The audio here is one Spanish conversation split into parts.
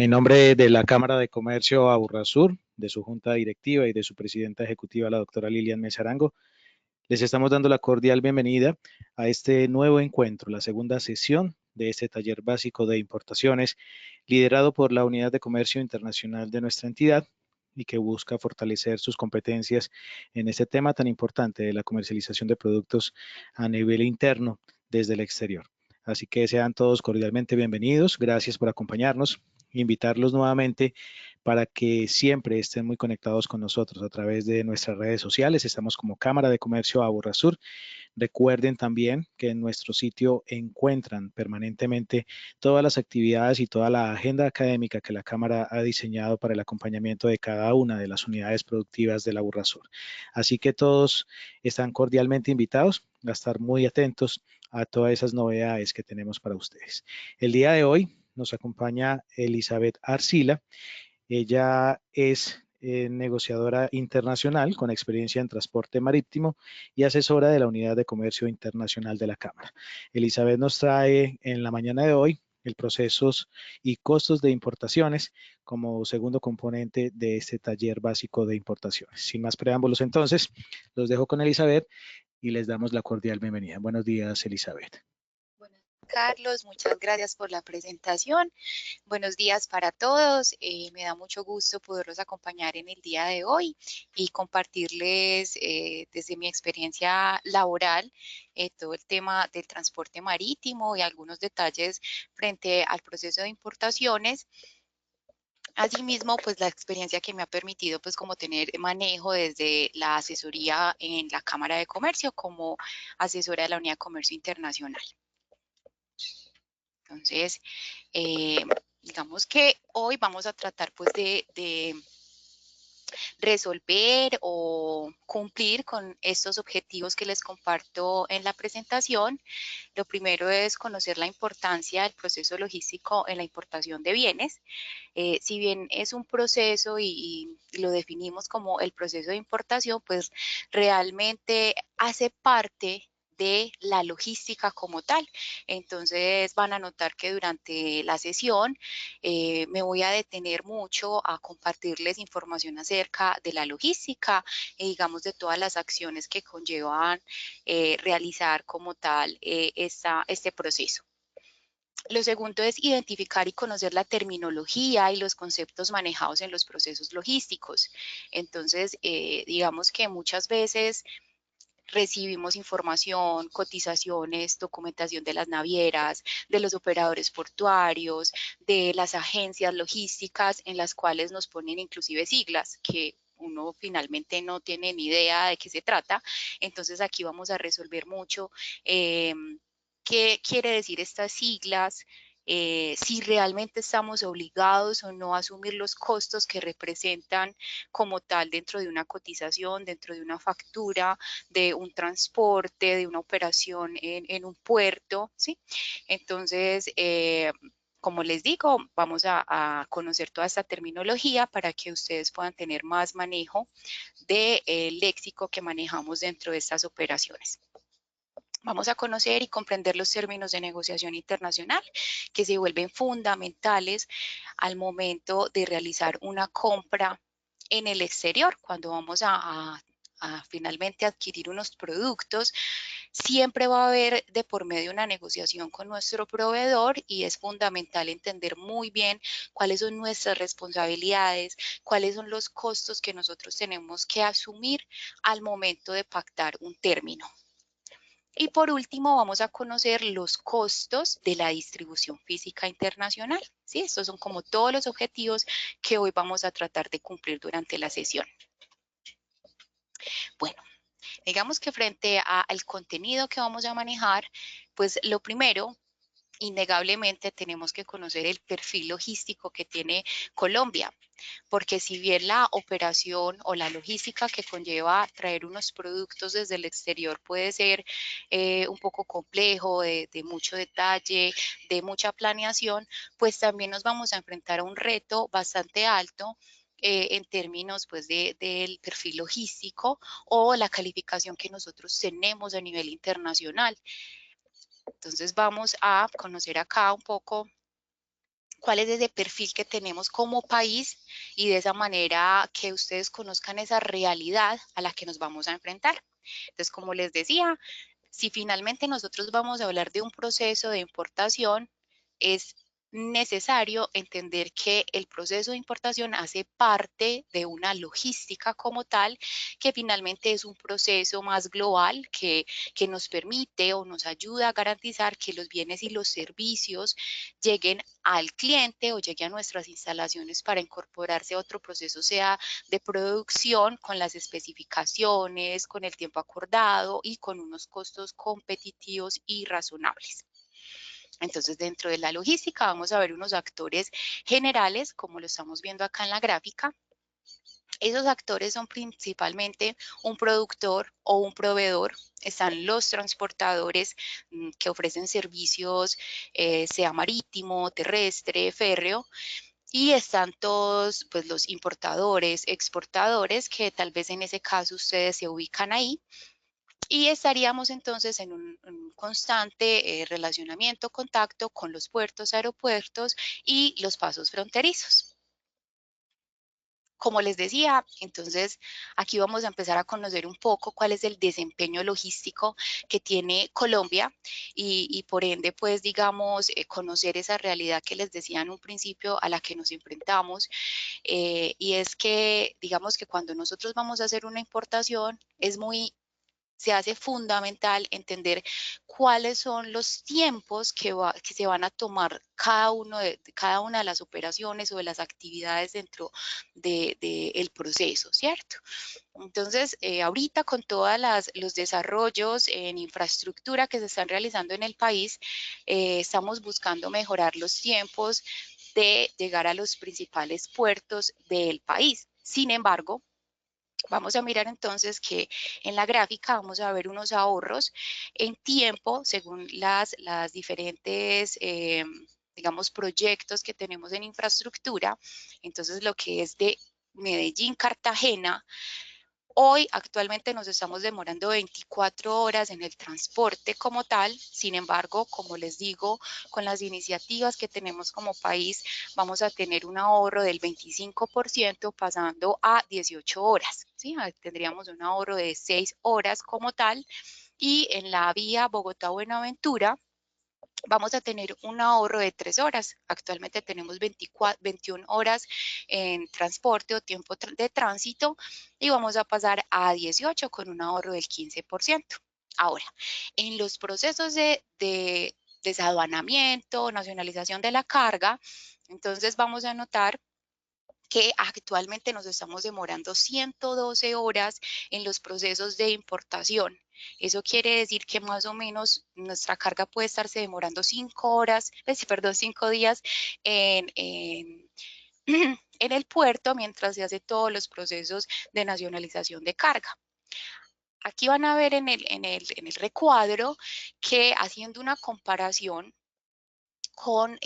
En nombre de la Cámara de Comercio Aburrasur, de su junta directiva y de su presidenta ejecutiva, la doctora Lilian Mesarango, les estamos dando la cordial bienvenida a este nuevo encuentro, la segunda sesión de este taller básico de importaciones, liderado por la Unidad de Comercio Internacional de nuestra entidad y que busca fortalecer sus competencias en este tema tan importante de la comercialización de productos a nivel interno desde el exterior. Así que sean todos cordialmente bienvenidos. Gracias por acompañarnos. Invitarlos nuevamente para que siempre estén muy conectados con nosotros a través de nuestras redes sociales. Estamos como Cámara de Comercio Aburrasur. Recuerden también que en nuestro sitio encuentran permanentemente todas las actividades y toda la agenda académica que la Cámara ha diseñado para el acompañamiento de cada una de las unidades productivas de la Aburrasur. Así que todos están cordialmente invitados a estar muy atentos a todas esas novedades que tenemos para ustedes. El día de hoy nos acompaña Elizabeth Arcila. Ella es negociadora internacional con experiencia en transporte marítimo y asesora de la Unidad de Comercio Internacional de la Cámara. Elizabeth nos trae en la mañana de hoy el procesos y costos de importaciones como segundo componente de este taller básico de importaciones. Sin más preámbulos, entonces, los dejo con Elizabeth y les damos la cordial bienvenida. Buenos días, Elizabeth. Buenos días, Carlos, muchas gracias por la presentación. Buenos días para todos. Me da mucho gusto poderlos acompañar en el día de hoy y compartirles desde mi experiencia laboral todo el tema del transporte marítimo y algunos detalles frente al proceso de importaciones. Asimismo, pues la experiencia que me ha permitido pues como tener manejo desde la asesoría en la Cámara de Comercio como asesora de la Unidad de Comercio Internacional. Entonces, eh, digamos que hoy vamos a tratar pues de resolver o cumplir con estos objetivos que les comparto en la presentación. Lo primero es conocer la importancia del proceso logístico en la importación de bienes. Si bien es un proceso y lo definimos como el proceso de importación, pues realmente hace parte de la logística como tal. Entonces van a notar que durante la sesión me voy a detener mucho a compartirles información acerca de la logística y digamos de todas las acciones que conllevan realizar como tal este proceso. Lo segundo es identificar y conocer la terminología y los conceptos manejados en los procesos logísticos. Entonces, digamos que muchas veces recibimos información, cotizaciones, documentación de las navieras, de los operadores portuarios, de las agencias logísticas en las cuales nos ponen inclusive siglas que uno finalmente no tiene ni idea de qué se trata. Entonces aquí vamos a resolver mucho qué quiere decir estas siglas, si realmente estamos obligados o no a asumir los costos que representan como tal dentro de una cotización, dentro de una factura, de un transporte, de una operación en un puerto, ¿sí? Entonces, como les digo, vamos a conocer toda esta terminología para que ustedes puedan tener más manejo del léxico que manejamos dentro de estas operaciones. Vamos a conocer y comprender los términos de negociación internacional que se vuelven fundamentales al momento de realizar una compra en el exterior. Cuando vamos a finalmente adquirir unos productos, siempre va a haber de por medio una negociación con nuestro proveedor y es fundamental entender muy bien cuáles son nuestras responsabilidades, cuáles son los costos que nosotros tenemos que asumir al momento de pactar un término. Y por último, vamos a conocer los costos de la distribución física internacional. ¿Sí? Estos son como todos los objetivos que hoy vamos a tratar de cumplir durante la sesión. Bueno, digamos que frente al contenido que vamos a manejar, pues lo primero, innegablemente tenemos que conocer el perfil logístico que tiene Colombia, porque si bien la operación o la logística que conlleva traer unos productos desde el exterior puede ser un poco complejo, de mucho detalle, de mucha planeación, pues también nos vamos a enfrentar a un reto bastante alto en términos pues del perfil logístico o la calificación que nosotros tenemos a nivel internacional. Entonces vamos a conocer acá un poco cuál es ese perfil que tenemos como país y de esa manera que ustedes conozcan esa realidad a la que nos vamos a enfrentar. Entonces, como les decía, si finalmente nosotros vamos a hablar de un proceso de importación, es necesario entender que el proceso de importación hace parte de una logística como tal, que finalmente es un proceso más global que nos permite o nos ayuda a garantizar que los bienes y los servicios lleguen al cliente o lleguen a nuestras instalaciones para incorporarse a otro proceso, sea de producción con las especificaciones, con el tiempo acordado y con unos costos competitivos y razonables. Entonces, dentro de la logística vamos a ver unos actores generales, como lo estamos viendo acá en la gráfica. Esos actores son principalmente un productor o un proveedor. Están los transportadores que ofrecen servicios, sea marítimo, terrestre, férreo. Y están todos pues, los importadores, exportadores, que tal vez en ese caso ustedes se ubican ahí. Y estaríamos entonces en un constante relacionamiento, contacto con los puertos, aeropuertos y los pasos fronterizos. Como les decía, entonces aquí vamos a empezar a conocer un poco cuál es el desempeño logístico que tiene Colombia y por ende, pues digamos, conocer esa realidad que les decía en un principio a la que nos enfrentamos. Y es que, digamos que cuando nosotros vamos a hacer una importación, se hace fundamental entender cuáles son los tiempos que se van a tomar cada una de las operaciones o de las actividades dentro del proceso, ¿cierto? Entonces, ahorita con todos los desarrollos en infraestructura que se están realizando en el país, estamos buscando mejorar los tiempos de llegar a los principales puertos del país. Sin embargo, vamos a mirar entonces que en la gráfica vamos a ver unos ahorros en tiempo según las diferentes, digamos, proyectos que tenemos en infraestructura. Entonces, lo que es de Medellín, Cartagena, hoy actualmente nos estamos demorando 24 horas en el transporte como tal. Sin embargo, como les digo, con las iniciativas que tenemos como país, vamos a tener un ahorro del 25% pasando a 18 horas. ¿Sí? Tendríamos un ahorro de 6 horas como tal. Y en la vía Bogotá-Buenaventura, vamos a tener un ahorro de 3 horas. Actualmente tenemos 21 horas en transporte o tiempo de tránsito y vamos a pasar a 18 con un ahorro del 15%. Ahora, en los procesos de desaduanamiento, nacionalización de la carga, entonces vamos a notar que actualmente nos estamos demorando 112 horas en los procesos de importación. Eso quiere decir que más o menos nuestra carga puede estarse demorando 5 horas, perdón, 5 días en el puerto mientras se hace todos los procesos de nacionalización de carga. Aquí van a ver en el recuadro que haciendo una comparación con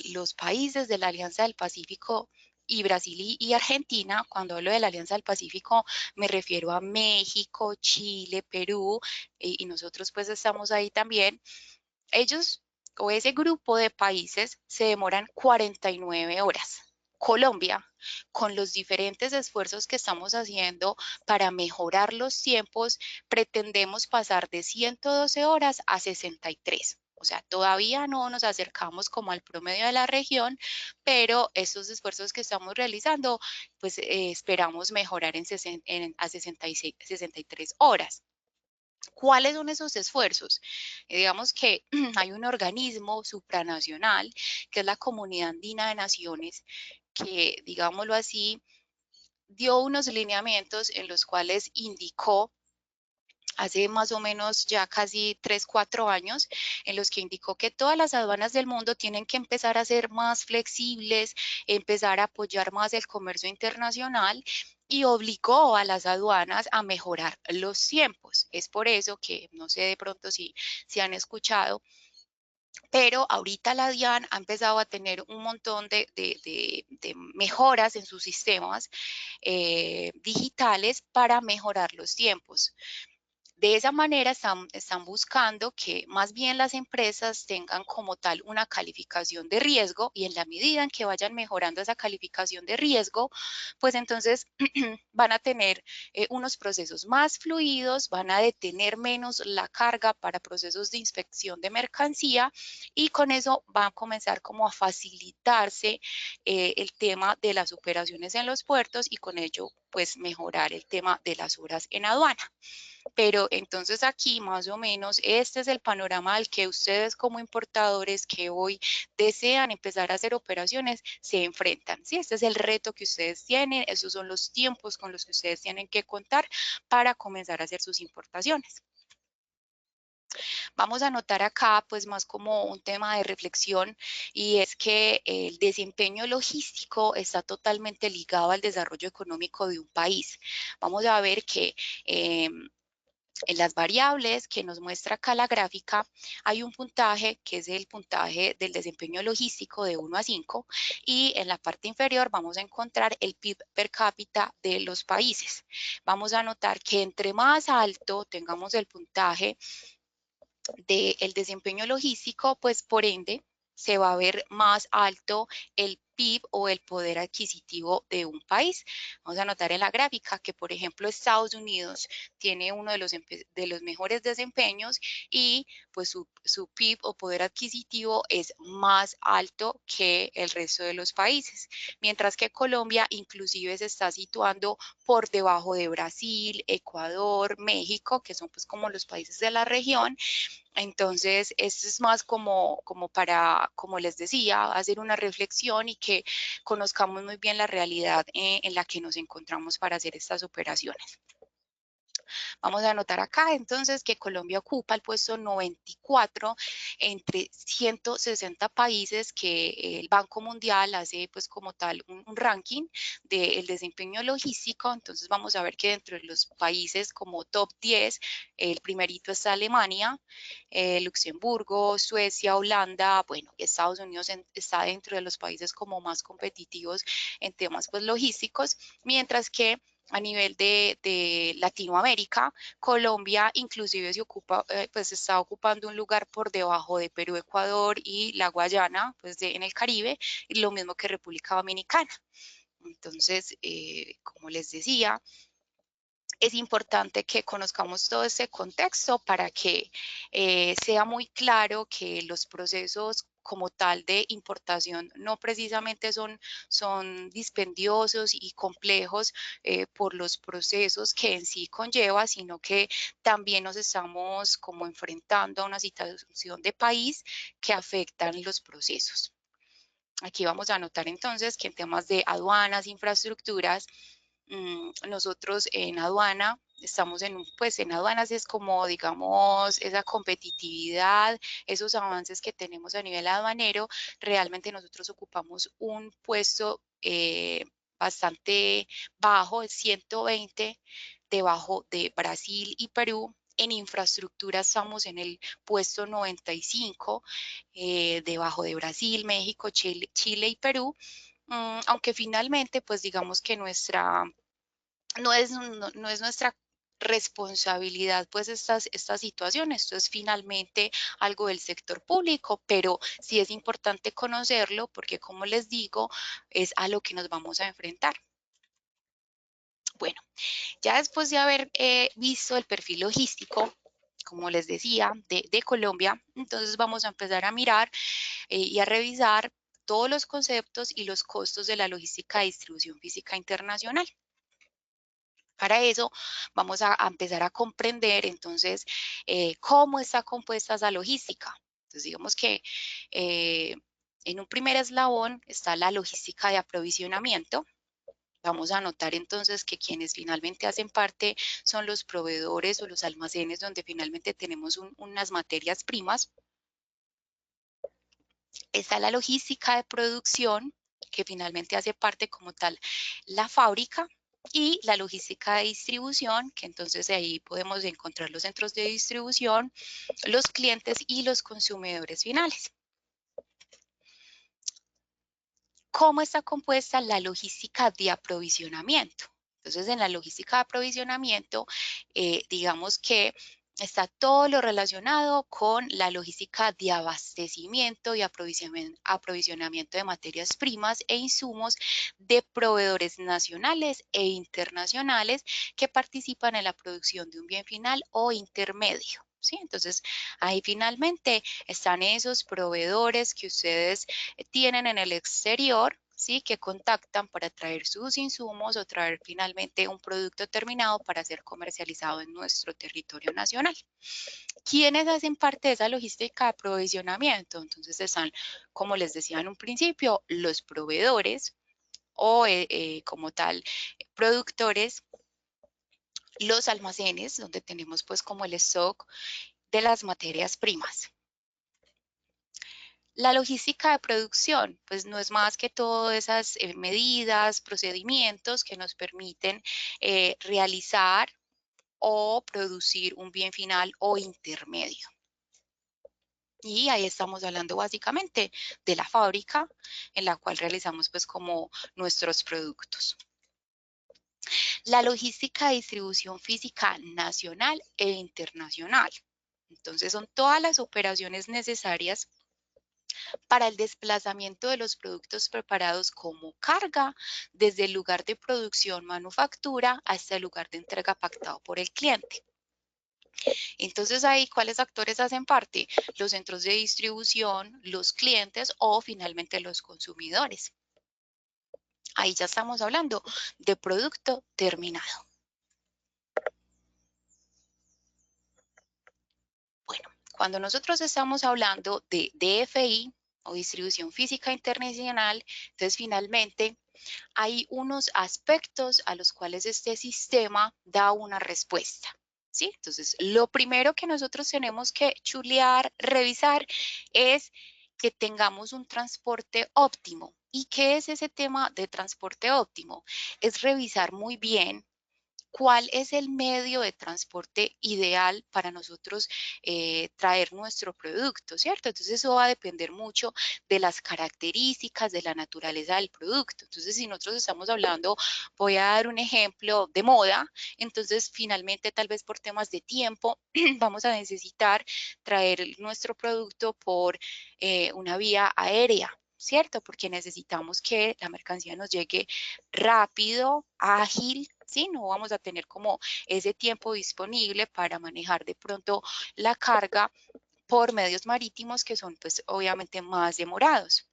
los países de la Alianza del Pacífico y Brasil y Argentina. Cuando hablo de la Alianza del Pacífico me refiero a México, Chile, Perú y nosotros pues estamos ahí también. Ellos o ese grupo de países se demoran 49 horas. Colombia, con los diferentes esfuerzos que estamos haciendo para mejorar los tiempos, pretendemos pasar de 112 horas a 63. O sea, todavía no nos acercamos como al promedio de la región, pero estos esfuerzos que estamos realizando, pues esperamos mejorar a 66, 63 horas. ¿Cuáles son esos esfuerzos? Digamos que hay un organismo supranacional, que es la Comunidad Andina de Naciones, que, digámoslo así, dio unos lineamientos en los cuales indicó hace más o menos ya casi 3, 4 años, en los que indicó que todas las aduanas del mundo tienen que empezar a ser más flexibles, empezar a apoyar más el comercio internacional y obligó a las aduanas a mejorar los tiempos. Es por eso que, no sé de pronto si han escuchado, pero ahorita la DIAN ha empezado a tener un montón de mejoras en sus sistemas digitales para mejorar los tiempos. De esa manera están buscando que más bien las empresas tengan como tal una calificación de riesgo, y en la medida en que vayan mejorando esa calificación de riesgo, pues entonces van a tener unos procesos más fluidos, van a detener menos la carga para procesos de inspección de mercancía, y con eso va a comenzar como a facilitarse el tema de las operaciones en los puertos, y con ello pues mejorar el tema de las horas en aduana. Pero entonces aquí más o menos este es el panorama al que ustedes como importadores que hoy desean empezar a hacer operaciones se enfrentan. ¿Sí? Este es el reto que ustedes tienen, esos son los tiempos con los que ustedes tienen que contar para comenzar a hacer sus importaciones. Vamos a notar acá pues más como un tema de reflexión, y es que el desempeño logístico está totalmente ligado al desarrollo económico de un país. Vamos a ver que en las variables que nos muestra acá la gráfica hay un puntaje que es el puntaje del desempeño logístico de 1 a 5, y en la parte inferior vamos a encontrar el PIB per cápita de los países. Vamos a notar que entre más alto tengamos el puntaje del desempeño logístico, pues por ende se va a ver más alto el PIB o el poder adquisitivo de un país. Vamos a notar en la gráfica que, por ejemplo, Estados Unidos tiene uno de los mejores desempeños, y pues su PIB o poder adquisitivo es más alto que el resto de los países, mientras que Colombia inclusive se está situando por debajo de Brasil, Ecuador, México, que son pues como los países de la región. Entonces, esto es más como para, como les decía, hacer una reflexión y que conozcamos muy bien la realidad en la que nos encontramos para hacer estas operaciones. Vamos a anotar acá entonces que Colombia ocupa el puesto 94 entre 160 países que el Banco Mundial hace pues como tal un ranking del desempeño logístico. Entonces vamos a ver que dentro de los países como top 10, el primerito está Alemania, Luxemburgo, Suecia, Holanda, bueno, Estados Unidos está dentro de los países como más competitivos en temas pues logísticos, mientras que a nivel de Latinoamérica, Colombia inclusive se ocupa, pues está ocupando un lugar por debajo de Perú, Ecuador y la Guayana, pues en el Caribe, y lo mismo que República Dominicana. Entonces, como les decía, es importante que conozcamos todo este contexto para que sea muy claro que los procesos como tal de importación no precisamente son dispendiosos y complejos por los procesos que en sí conlleva, sino que también nos estamos como enfrentando a una situación de país que afectan los procesos. Aquí vamos a anotar entonces que en temas de aduanas, infraestructuras, nosotros en aduana estamos pues en aduanas es como, digamos, esa competitividad, esos avances que tenemos a nivel aduanero, realmente nosotros ocupamos un puesto bastante bajo, el 120, debajo de Brasil y Perú. En infraestructura estamos en el puesto 95, debajo de Brasil, México, Chile y Perú. Aunque finalmente, pues digamos que no es nuestra responsabilidad pues esta situación, esto es finalmente algo del sector público, pero sí es importante conocerlo porque, como les digo, es a lo que nos vamos a enfrentar. Bueno, ya después de haber visto el perfil logístico, como les decía, de Colombia, entonces vamos a empezar a mirar y a revisar todos los conceptos y los costos de la logística de distribución física internacional. Para eso vamos a empezar a comprender entonces cómo está compuesta esa logística. Entonces digamos que eh, en un primer eslabón está la logística de aprovisionamiento. Vamos a notar entonces que quienes finalmente hacen parte son los proveedores o los almacenes donde finalmente tenemos unas materias primas. Está la logística de producción, que finalmente hace parte como tal la fábrica, y la logística de distribución, que entonces ahí podemos encontrar los centros de distribución, los clientes y los consumidores finales. ¿Cómo está compuesta la logística de aprovisionamiento? Entonces, en la logística de aprovisionamiento, digamos que está todo lo relacionado con la logística de abastecimiento y aprovisionamiento de materias primas e insumos de proveedores nacionales e internacionales que participan en la producción de un bien final o intermedio. ¿Sí? Entonces, ahí finalmente están esos proveedores que ustedes tienen en el exterior, ¿sí? Que contactan para traer sus insumos o traer finalmente un producto terminado para ser comercializado en nuestro territorio nacional. ¿Quiénes hacen parte de esa logística de aprovisionamiento? Entonces están, como les decía en un principio, los proveedores o como tal productores, los almacenes donde tenemos pues como el stock de las materias primas. La logística de producción, pues no es más que todas esas medidas, procedimientos que nos permiten realizar o producir un bien final o intermedio. Y ahí estamos hablando básicamente de la fábrica en la cual realizamos pues como nuestros productos. La logística de distribución física nacional e internacional. Entonces son todas las operaciones necesarias para el desplazamiento de los productos preparados como carga desde el lugar de producción manufactura hasta el lugar de entrega pactado por el cliente. Entonces ahí, ¿cuáles actores hacen parte? Los centros de distribución, los clientes o finalmente los consumidores. Ahí ya estamos hablando de producto terminado. Bueno, cuando nosotros estamos hablando de DFI o distribución física internacional, entonces finalmente hay unos aspectos a los cuales este sistema da una respuesta. ¿Sí? Entonces, lo primero que nosotros tenemos que chulear, revisar, es que tengamos un transporte óptimo. ¿Y qué es ese tema de transporte óptimo? Es revisar muy bien cuál es el medio de transporte ideal para nosotros traer nuestro producto, ¿cierto? Entonces eso va a depender mucho de las características, de la naturaleza del producto. Entonces si nosotros estamos hablando, voy a dar un ejemplo de moda, entonces finalmente tal vez por temas de tiempo vamos a necesitar traer nuestro producto por una vía aérea. ¿Cierto? Porque necesitamos que la mercancía nos llegue rápido, ágil, ¿sí? No vamos a tener como ese tiempo disponible para manejar de pronto la carga por medios marítimos que son pues obviamente más demorados.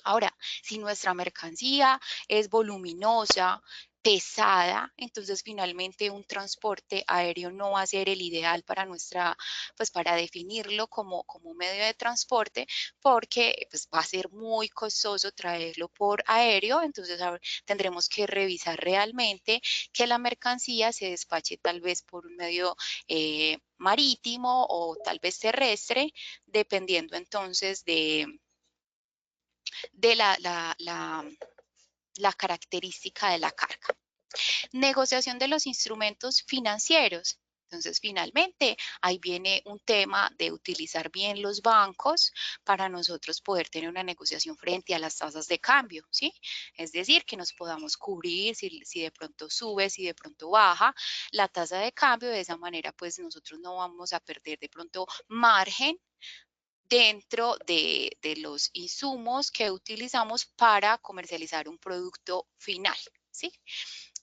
Ahora, si nuestra mercancía es voluminosa, pesada, entonces finalmente un transporte aéreo no va a ser el ideal para pues para definirlo como medio de transporte, porque pues va a ser muy costoso traerlo por aéreo, entonces tendremos que revisar realmente que la mercancía se despache tal vez por un medio marítimo o tal vez terrestre, dependiendo entonces de la característica de la carga. Negociación de los instrumentos financieros. Entonces, finalmente, ahí viene un tema de utilizar bien los bancos para nosotros poder tener una negociación frente a las tasas de cambio, ¿sí? Es decir, que nos podamos cubrir si de pronto sube, si de pronto baja la tasa de cambio. De esa manera, pues nosotros no vamos a perder de pronto margen dentro de los insumos que utilizamos para comercializar un producto final, ¿sí?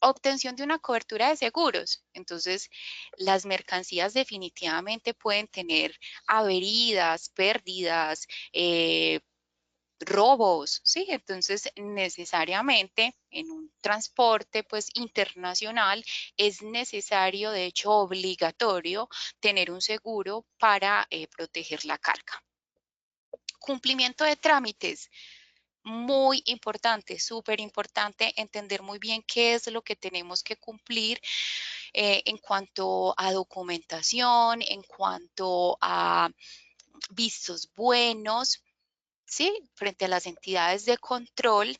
Obtención de una cobertura de seguros. Entonces, las mercancías definitivamente pueden tener averías, pérdidas, robos, ¿sí? Entonces, necesariamente en un transporte pues internacional es necesario, de hecho obligatorio, tener un seguro para proteger la carga. Cumplimiento de trámites. Muy importante, súper importante entender muy bien qué es lo que tenemos que cumplir en cuanto a documentación, en cuanto a vistos buenos, ¿sí? Frente a las entidades de control.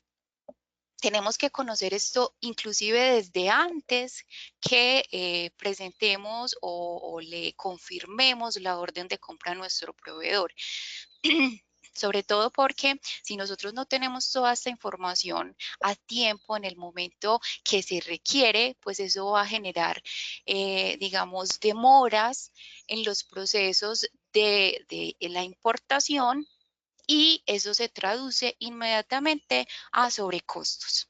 Tenemos que conocer esto inclusive desde antes que presentemos o le confirmemos la orden de compra a nuestro proveedor. Sobre todo porque si nosotros no tenemos toda esta información a tiempo, en el momento que se requiere, pues eso va a generar, digamos, demoras en los procesos de la importación y eso se traduce inmediatamente a sobrecostos.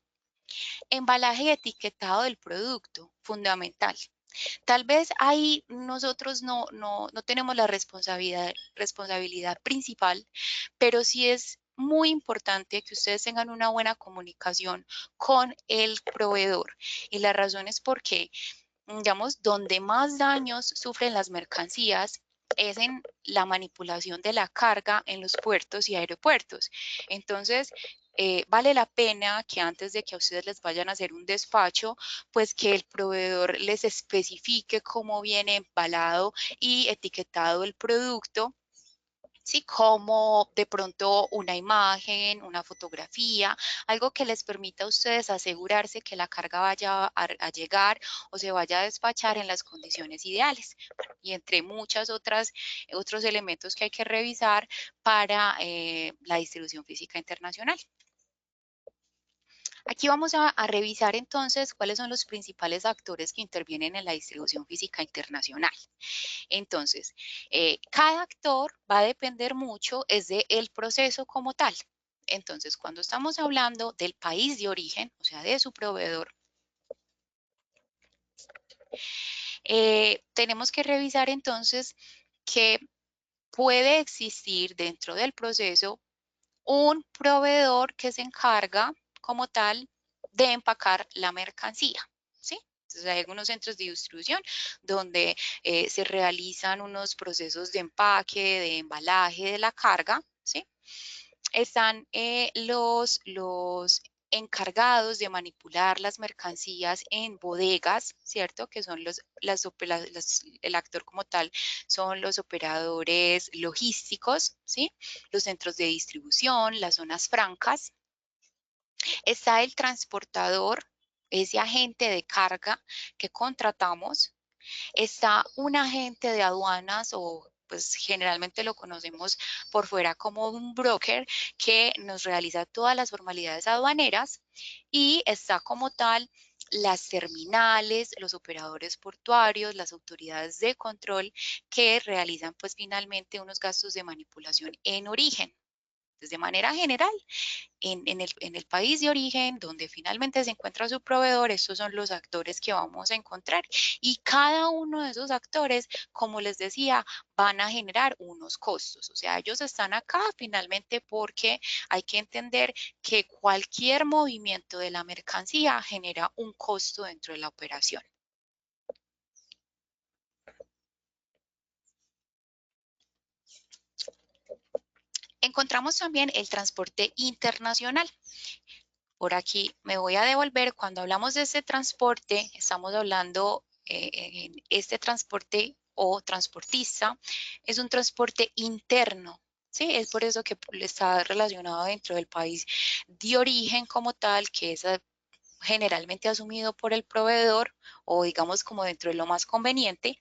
Embalaje y etiquetado del producto, fundamental. Tal vez ahí nosotros no tenemos la responsabilidad principal, pero sí es muy importante que ustedes tengan una buena comunicación con el proveedor. Y la razón es porque, digamos, donde más daños sufren las mercancías es en la manipulación de la carga en los puertos y aeropuertos. Entonces, vale la pena que antes de que a ustedes les vayan a hacer un despacho, pues que el proveedor les especifique cómo viene embalado y etiquetado el producto, ¿sí? Como de pronto una imagen, una fotografía, algo que les permita a ustedes asegurarse que la carga vaya a llegar o se vaya a despachar en las condiciones ideales. Y entre muchas otros elementos que hay que revisar para la distribución física internacional. Aquí vamos a revisar entonces cuáles son los principales actores que intervienen en la distribución física internacional. Entonces, cada actor va a depender mucho es del proceso como tal. Entonces, cuando estamos hablando del país de origen, o sea, de su proveedor, tenemos que revisar entonces que puede existir dentro del proceso un proveedor que se encarga como tal de empacar la mercancía, ¿sí? Entonces hay algunos centros de distribución donde se realizan unos procesos de empaque, de embalaje de la carga, ¿sí? Están los encargados de manipular las mercancías en bodegas, ¿cierto? Que son el actor como tal, son los operadores logísticos, ¿sí? Los centros de distribución, las zonas francas. Está el transportador, ese agente de carga que contratamos. Está un agente de aduanas o pues generalmente lo conocemos por fuera como un broker que nos realiza todas las formalidades aduaneras y está como tal las terminales, los operadores portuarios, las autoridades de control que realizan pues finalmente unos gastos de manipulación en origen. Pues, de manera general, en el país de origen, donde finalmente se encuentra su proveedor, estos son los actores que vamos a encontrar. Y cada uno de esos actores, como les decía, van a generar unos costos. O sea, ellos están acá finalmente porque hay que entender que cualquier movimiento de la mercancía genera un costo dentro de la operación. Encontramos también el transporte internacional. Por aquí me voy a devolver. Cuando hablamos de este transporte, estamos hablando en este transporte o transportista, es un transporte interno. Sí, es por eso que está relacionado dentro del país de origen como tal, que es generalmente asumido por el proveedor o digamos como dentro de lo más conveniente,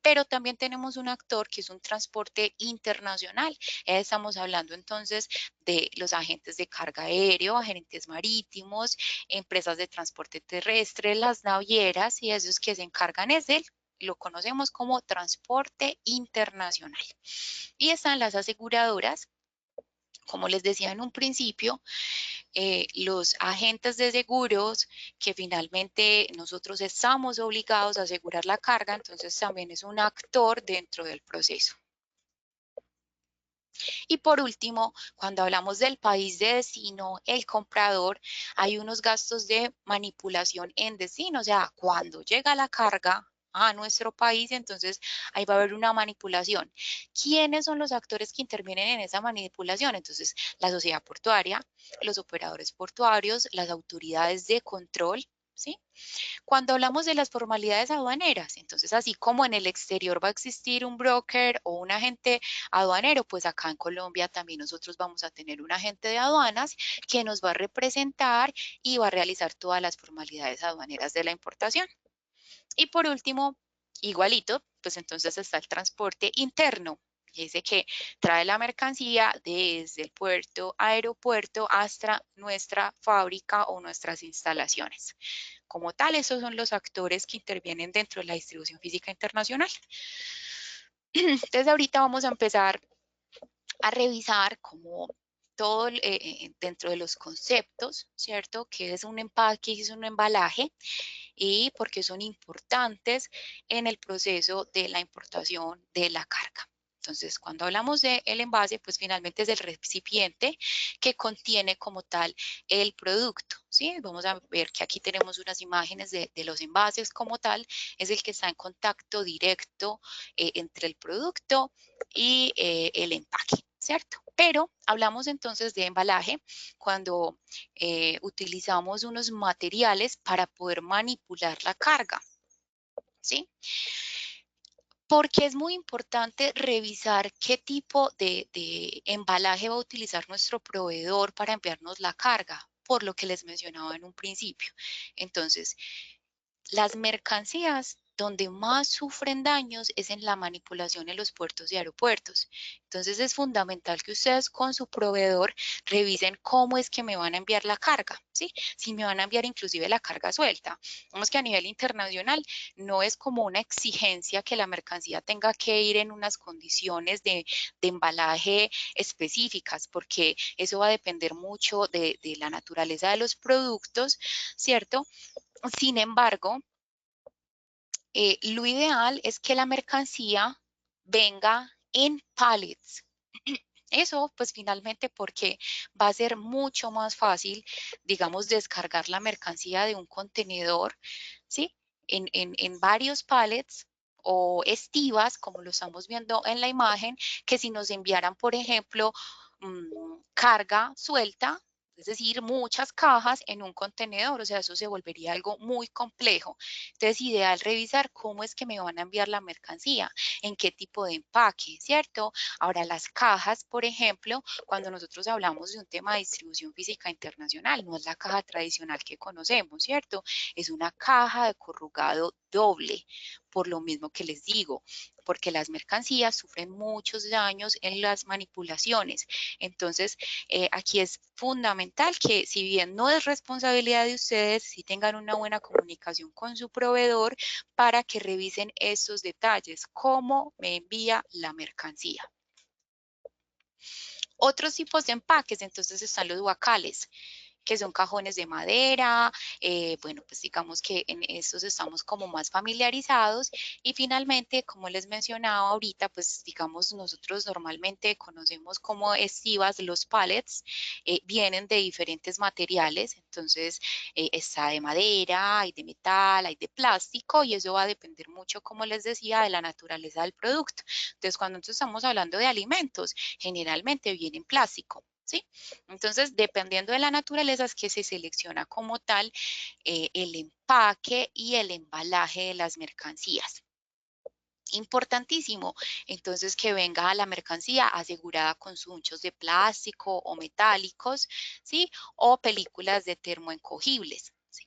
pero también tenemos un actor que es un transporte internacional. Estamos hablando entonces de los agentes de carga aéreo, agentes marítimos, empresas de transporte terrestre, las navieras y esos que se encargan es del lo conocemos como transporte internacional. Y están las aseguradoras, como les decía en un principio, los agentes de seguros que finalmente nosotros estamos obligados a asegurar la carga, entonces también es un actor dentro del proceso. Y por último, cuando hablamos del país de destino, el comprador, hay unos gastos de manipulación en destino, o sea, cuando llega la carga a nuestro país, entonces ahí va a haber una manipulación. ¿Quiénes son los actores que intervienen en esa manipulación? Entonces, la sociedad portuaria, los operadores portuarios, las autoridades de control, ¿sí? Cuando hablamos de las formalidades aduaneras, entonces así como en el exterior va a existir un broker o un agente aduanero, pues acá en Colombia también nosotros vamos a tener un agente de aduanas que nos va a representar y va a realizar todas las formalidades aduaneras de la importación. Y por último, igualito, pues entonces está el transporte interno. ese que trae la mercancía desde el puerto, aeropuerto, hasta nuestra fábrica o nuestras instalaciones. Como tal, esos son los actores que intervienen dentro de la distribución física internacional. Entonces, ahorita vamos a empezar a revisar como todo dentro de los conceptos, ¿cierto? ¿Qué es un empaque, qué es un embalaje? Y por qué son importantes en el proceso de la importación de la carga. Entonces, cuando hablamos del envase, pues finalmente es el recipiente que contiene como tal el producto, ¿sí? Vamos a ver que aquí tenemos unas imágenes de los envases como tal, es el que está en contacto directo entre el producto y el empaque, ¿cierto? Pero hablamos entonces de embalaje cuando utilizamos unos materiales para poder manipular la carga, ¿sí? Porque es muy importante revisar qué tipo de embalaje va a utilizar nuestro proveedor para enviarnos la carga, por lo que les mencionaba en un principio. Entonces, las mercancías donde más sufren daños es en la manipulación en los puertos y aeropuertos. Entonces es fundamental que ustedes con su proveedor revisen cómo es que me van a enviar la carga, ¿sí? Si me van a enviar inclusive la carga suelta. Vemos que a nivel internacional no es como una exigencia que la mercancía tenga que ir en unas condiciones de embalaje específicas, porque eso va a depender mucho de la naturaleza de los productos, ¿cierto? Sin embargo, lo ideal es que la mercancía venga en pallets. Eso, pues finalmente, porque va a ser mucho más fácil, digamos, descargar la mercancía de un contenedor, ¿sí? En varios pallets o estivas, como lo estamos viendo en la imagen, que si nos enviaran, por ejemplo, carga suelta, es decir, muchas cajas en un contenedor, o sea, eso se volvería algo muy complejo. Entonces, ideal revisar cómo es que me van a enviar la mercancía, en qué tipo de empaque, ¿cierto? Ahora, las cajas, por ejemplo, cuando nosotros hablamos de un tema de distribución física internacional, no es la caja tradicional que conocemos, ¿cierto? Es una caja de corrugado doble, por lo mismo que les digo, porque las mercancías sufren muchos daños en las manipulaciones. Entonces, aquí es fundamental que si bien no es responsabilidad de ustedes, sí tengan una buena comunicación con su proveedor para que revisen estos detalles, cómo me envía la mercancía. Otros tipos de empaques, entonces están los guacales, que son cajones de madera, bueno, pues digamos que en estos estamos como más familiarizados y finalmente, como les mencionaba ahorita, pues digamos nosotros normalmente conocemos como estivas los pallets, vienen de diferentes materiales, entonces está de madera, hay de metal, hay de plástico y eso va a depender mucho, como les decía, de la naturaleza del producto. Entonces, cuando nosotros estamos hablando de alimentos, generalmente viene en plástico. ¿Sí? Entonces, dependiendo de la naturaleza es que se selecciona como tal el empaque y el embalaje de las mercancías. Importantísimo, entonces que venga la mercancía asegurada con sunchos de plástico o metálicos, ¿sí? O películas de termoencogibles. ¿Sí?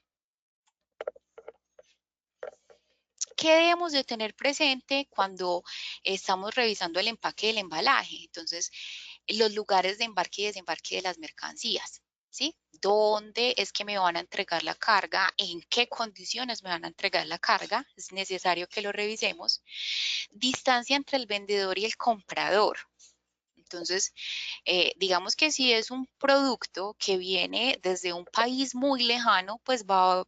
¿Qué debemos de tener presente cuando estamos revisando el empaque y el embalaje? Entonces, los lugares de embarque y desembarque de las mercancías, ¿sí? ¿Dónde es que me van a entregar la carga? ¿En qué condiciones me van a entregar la carga? Es necesario que lo revisemos. Distancia entre el vendedor y el comprador. Entonces, digamos que si es un producto que viene desde un país muy lejano, pues va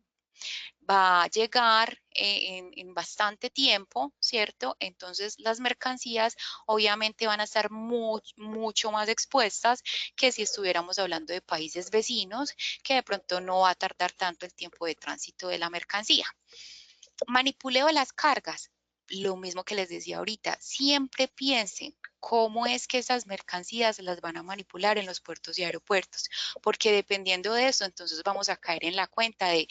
a llegar en bastante tiempo, ¿cierto? Entonces las mercancías obviamente van a estar mucho más expuestas que si estuviéramos hablando de países vecinos, que de pronto no va a tardar tanto el tiempo de tránsito de la mercancía. Manipuleo de las cargas, lo mismo que les decía ahorita, siempre piensen cómo es que esas mercancías las van a manipular en los puertos y aeropuertos, porque dependiendo de eso, entonces vamos a caer en la cuenta de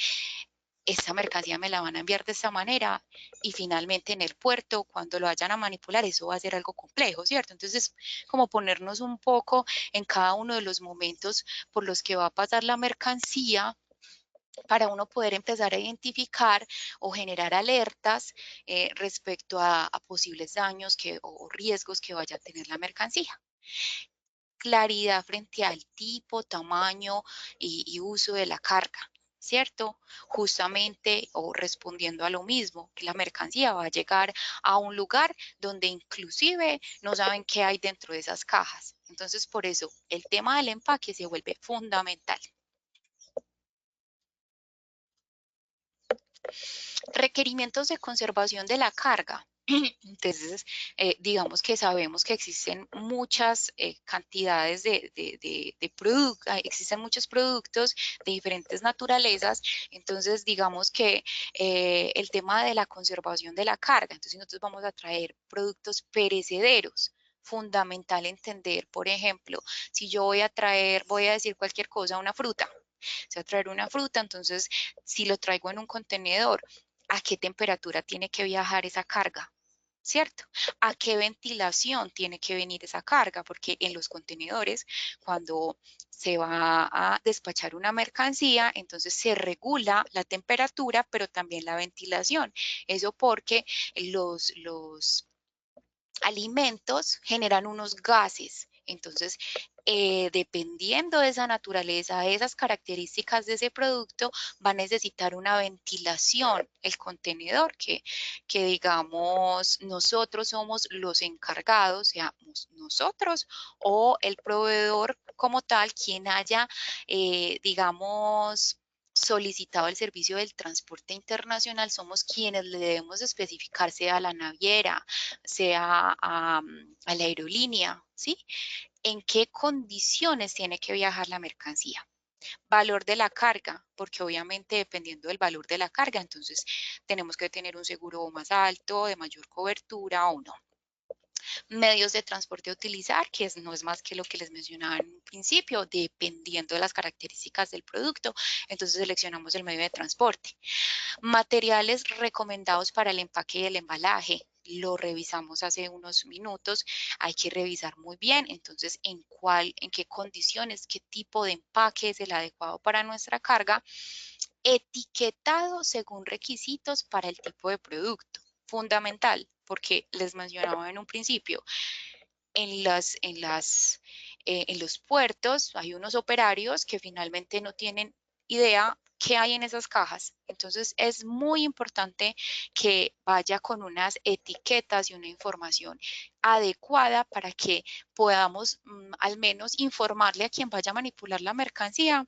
esta mercancía me la van a enviar de esta manera y finalmente en el puerto, cuando lo vayan a manipular, eso va a ser algo complejo, ¿cierto? Entonces, como ponernos un poco en cada uno de los momentos por los que va a pasar la mercancía para uno poder empezar a identificar o generar alertas respecto a posibles daños o riesgos que vaya a tener la mercancía. Claridad frente al tipo, tamaño y uso de la carga, ¿cierto? Justamente o respondiendo a lo mismo, que la mercancía va a llegar a un lugar donde inclusive no saben qué hay dentro de esas cajas. Entonces, por eso el tema del empaque se vuelve fundamental. Requerimientos de conservación de la carga. Entonces, digamos que sabemos que existen muchas cantidades de productos, existen muchos productos de diferentes naturalezas, entonces digamos que el tema de la conservación de la carga, entonces nosotros vamos a traer productos perecederos. Fundamental entender, por ejemplo, si yo voy a decir cualquier cosa, una fruta, si voy a traer una fruta, entonces si lo traigo en un contenedor, ¿a qué temperatura tiene que viajar esa carga? ¿Cierto? ¿A qué ventilación tiene que venir esa carga? Porque en los contenedores, cuando se va a despachar una mercancía, entonces se regula la temperatura, pero también la ventilación. Eso porque los alimentos generan unos gases. Entonces, dependiendo de esa naturaleza, de esas características de ese producto, va a necesitar una ventilación el contenedor, que digamos nosotros somos los encargados, seamos nosotros o el proveedor como tal, quien haya, digamos, solicitado el servicio del transporte internacional, somos quienes le debemos especificar, sea a la naviera, sea a la aerolínea, ¿sí? ¿En qué condiciones tiene que viajar la mercancía? Valor de la carga, porque obviamente dependiendo del valor de la carga, entonces tenemos que tener un seguro más alto, de mayor cobertura o no. Medios de transporte a utilizar, no es más que lo que les mencionaba en un principio, dependiendo de las características del producto, entonces seleccionamos el medio de transporte. Materiales recomendados para el empaque y el embalaje. Lo revisamos hace unos minutos, hay que revisar muy bien, entonces en qué condiciones, qué tipo de empaque es el adecuado para nuestra carga, etiquetado según requisitos para el tipo de producto. Fundamental, porque les mencionaba en un principio, en los puertos hay unos operarios que finalmente no tienen idea qué hay en esas cajas. Entonces es muy importante que vaya con unas etiquetas y una información adecuada para que podamos al menos informarle a quien vaya a manipular la mercancía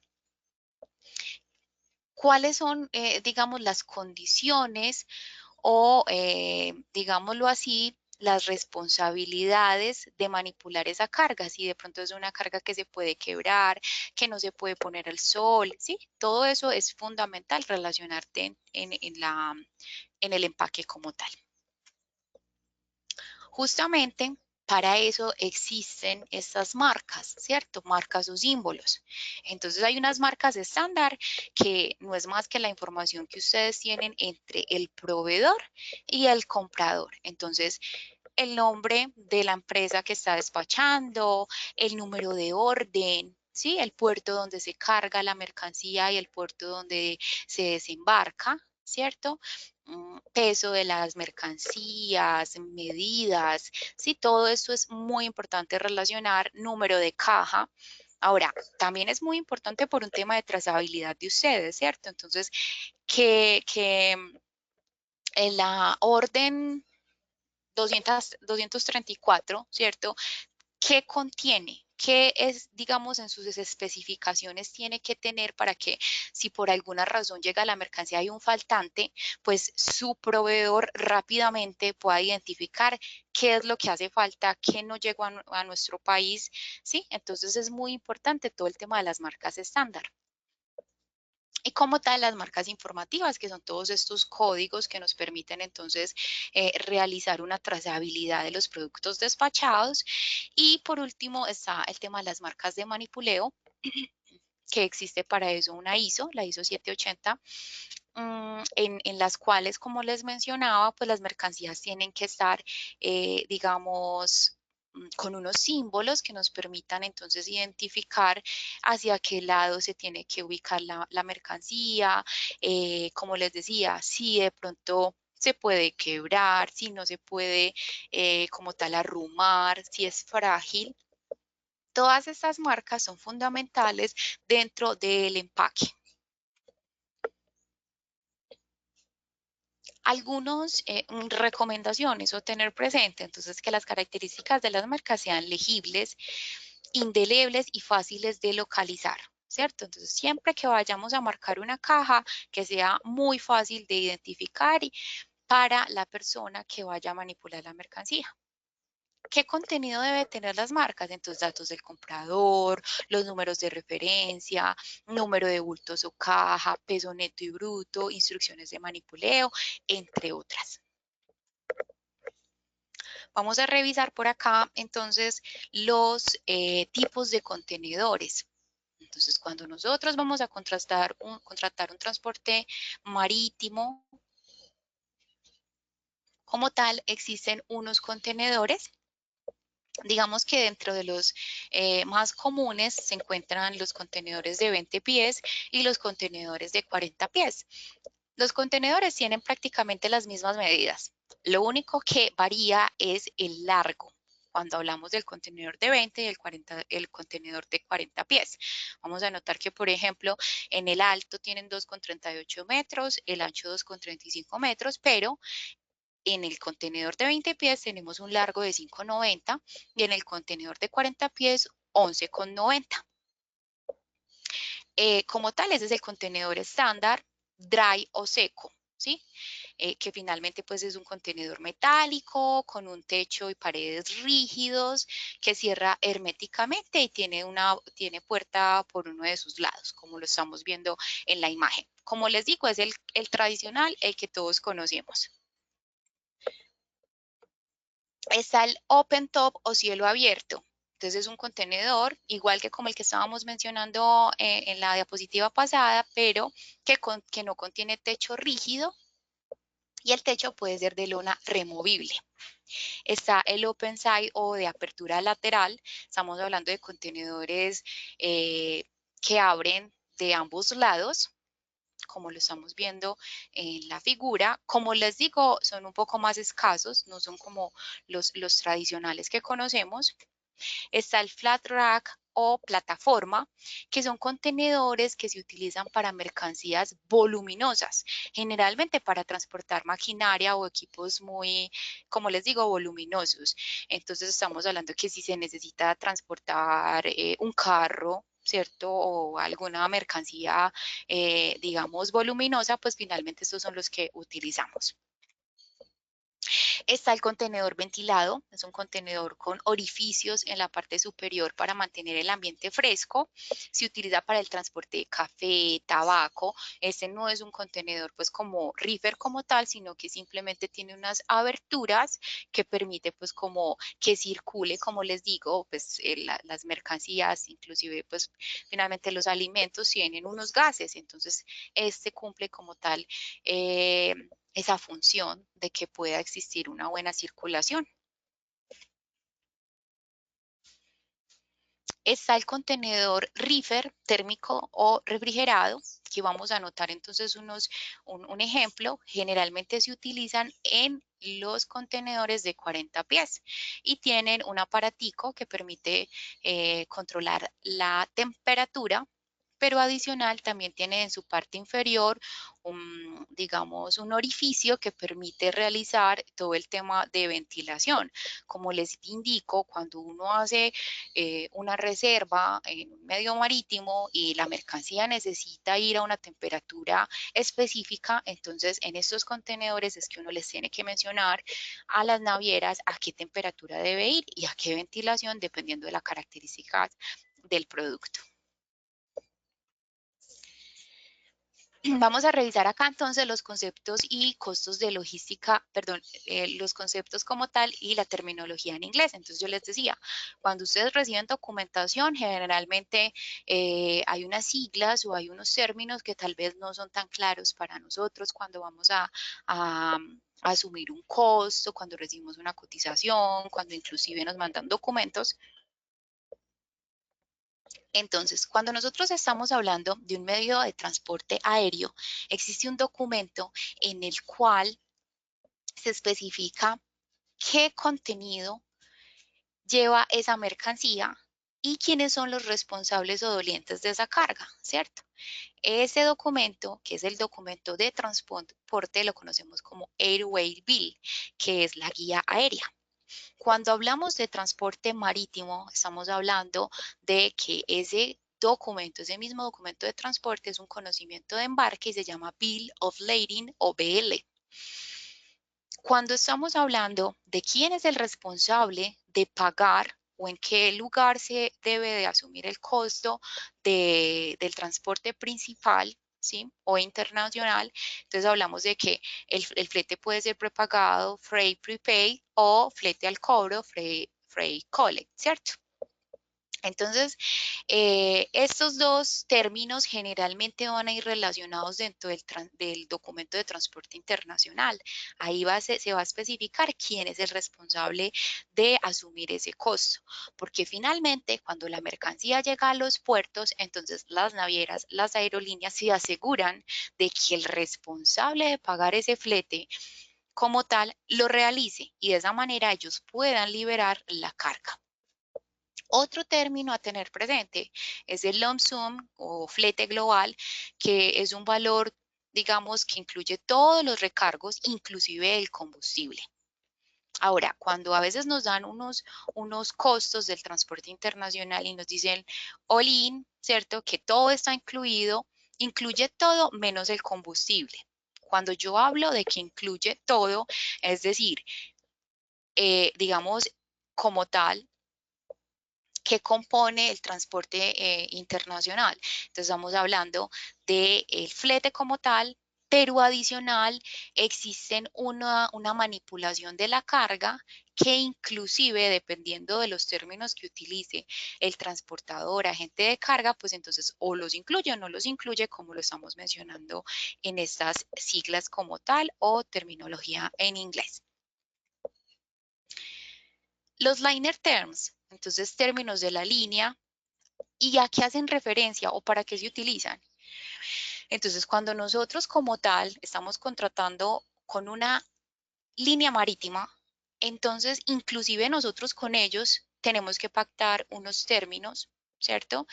cuáles son, digamos, las condiciones o, digámoslo así, las responsabilidades de manipular esa carga. Si de pronto es una carga que se puede quebrar, que no se puede poner al sol, ¿sí? Todo eso es fundamental relacionarte en el empaque como tal. Justamente para eso existen estas marcas, ¿cierto? Marcas o símbolos. Entonces hay unas marcas estándar que no es más que la información que ustedes tienen entre el proveedor y el comprador. Entonces, el nombre de la empresa que está despachando, el número de orden, ¿sí? El puerto donde se carga la mercancía y el puerto donde se desembarca, ¿cierto? Peso de las mercancías, medidas, ¿sí? Todo esto es muy importante relacionar, número de caja. Ahora, también es muy importante por un tema de trazabilidad de ustedes, ¿cierto? Entonces, que en la orden 234, ¿cierto? ¿Qué contiene? ¿Qué es, digamos, en sus especificaciones tiene que tener para que si por alguna razón llega la mercancía y hay un faltante, pues su proveedor rápidamente pueda identificar qué es lo que hace falta, qué no llegó a nuestro país, ¿sí? Entonces es muy importante todo el tema de las marcas estándar. Y como tal, las marcas informativas, que son todos estos códigos que nos permiten entonces realizar una trazabilidad de los productos despachados. Y por último está el tema de las marcas de manipuleo, que existe para eso una ISO, la ISO 780, en las cuales, como les mencionaba, pues las mercancías tienen que estar, digamos, con unos símbolos que nos permitan entonces identificar hacia qué lado se tiene que ubicar la mercancía. Como les decía, si de pronto se puede quebrar, si no se puede como tal arrumar, si es frágil. Todas estas marcas son fundamentales dentro del empaque. Algunas recomendaciones o tener presente, entonces, que las características de las marcas sean legibles, indelebles y fáciles de localizar, ¿cierto? Entonces, siempre que vayamos a marcar una caja, que sea muy fácil de identificar para la persona que vaya a manipular la mercancía. ¿Qué contenido debe tener las marcas? Entonces, datos del comprador, los números de referencia, número de bultos o caja, peso neto y bruto, instrucciones de manipuleo, entre otras. Vamos a revisar por acá, entonces, los tipos de contenedores. Entonces, cuando nosotros vamos a contratar un transporte marítimo, como tal, existen unos contenedores. Digamos que dentro de los más comunes se encuentran los contenedores de 20 pies y los contenedores de 40 pies. Los contenedores tienen prácticamente las mismas medidas. Lo único que varía es el largo. Cuando hablamos del contenedor de 20 y el contenedor de 40 pies. Vamos a notar que, por ejemplo, en el alto tienen 2,38 metros, el ancho 2,35 metros, pero en el contenedor de 20 pies tenemos un largo de 5,90 y en el contenedor de 40 pies 11,90. Como tal, ese es el contenedor estándar, dry o seco, ¿sí? Que finalmente pues es un contenedor metálico con un techo y paredes rígidos que cierra herméticamente y tiene puerta por uno de sus lados, como lo estamos viendo en la imagen. Como les digo, es el tradicional, el que todos conocemos. Está el open top o cielo abierto. Entonces es un contenedor, igual que como el que estábamos mencionando en la diapositiva pasada, pero que no contiene techo rígido y el techo puede ser de lona removible. Está el open side o de apertura lateral. Estamos hablando de contenedores que abren de ambos lados, como lo estamos viendo en la figura. Como les digo, son un poco más escasos, no son como los tradicionales que conocemos. Está el flat rack o plataforma, que son contenedores que se utilizan para mercancías voluminosas, generalmente para transportar maquinaria o equipos muy, como les digo, voluminosos. Entonces estamos hablando que si se necesita transportar un carro, ¿cierto? O alguna mercancía, digamos, voluminosa, pues finalmente estos son los que utilizamos. Está el contenedor ventilado, es un contenedor con orificios en la parte superior para mantener el ambiente fresco. Se utiliza para el transporte de café, tabaco. Este no es un contenedor pues como reefer como tal, sino que simplemente tiene unas aberturas que permite pues como que circule, como les digo, pues las mercancías, inclusive pues finalmente los alimentos tienen unos gases, entonces este cumple como tal esa función de que pueda existir una buena circulación. Está el contenedor reefer térmico o refrigerado, que vamos a notar entonces un ejemplo. Generalmente se utilizan en los contenedores de 40 pies y tienen un aparatico que permite controlar la temperatura, pero adicional también tiene en su parte inferior digamos, un orificio que permite realizar todo el tema de ventilación. Como les indico, cuando uno hace una reserva en un medio marítimo y la mercancía necesita ir a una temperatura específica, entonces en estos contenedores es que uno les tiene que mencionar a las navieras a qué temperatura debe ir y a qué ventilación dependiendo de las características del producto. Vamos a revisar acá entonces los conceptos y costos de logística, perdón, los conceptos como tal y la terminología en inglés. Entonces yo les decía, cuando ustedes reciben documentación, generalmente hay unas siglas o hay unos términos que tal vez no son tan claros para nosotros cuando vamos a asumir un costo, cuando recibimos una cotización, cuando inclusive nos mandan documentos. Entonces, cuando nosotros estamos hablando de un medio de transporte aéreo, existe un documento en el cual se especifica qué contenido lleva esa mercancía y quiénes son los responsables o dolientes de esa carga, ¿cierto? Ese documento, que es el documento de transporte, lo conocemos como Airway Bill, que es la guía aérea. Cuando hablamos de transporte marítimo, estamos hablando de que ese documento, ese mismo documento de transporte es un conocimiento de embarque y se llama Bill of Lading o BL. Cuando estamos hablando de quién es el responsable de pagar o en qué lugar se debe de asumir el costo del transporte principal, ¿sí? O internacional, entonces hablamos de que el flete puede ser prepagado, freight prepaid o flete al cobro, freight collect, ¿cierto? Entonces, estos dos términos generalmente van a ir relacionados dentro del documento de transporte internacional. Ahí se va a especificar quién es el responsable de asumir ese costo, porque finalmente cuando la mercancía llega a los puertos, entonces las navieras, las aerolíneas se aseguran de que el responsable de pagar ese flete como tal lo realice y de esa manera ellos puedan liberar la carga. Otro término a tener presente es el lump sum o flete global, que es un valor, digamos, que incluye todos los recargos, inclusive el combustible. Ahora, cuando a veces nos dan unos costos del transporte internacional y nos dicen all in, ¿cierto? Que todo está incluido, incluye todo menos el combustible. Cuando yo hablo de que incluye todo, es decir, digamos, como tal, que compone el transporte internacional. Entonces estamos hablando del flete como tal, pero adicional existen una manipulación de la carga que inclusive dependiendo de los términos que utilice el transportador, agente de carga, pues entonces o los incluye o no los incluye como lo estamos mencionando en estas siglas como tal o terminología en inglés. Los liner terms, entonces términos de la línea, ¿y a qué hacen referencia o para qué se utilizan? Entonces, cuando nosotros como tal estamos contratando con una línea marítima, entonces inclusive nosotros con ellos tenemos que pactar unos términos, ¿cierto?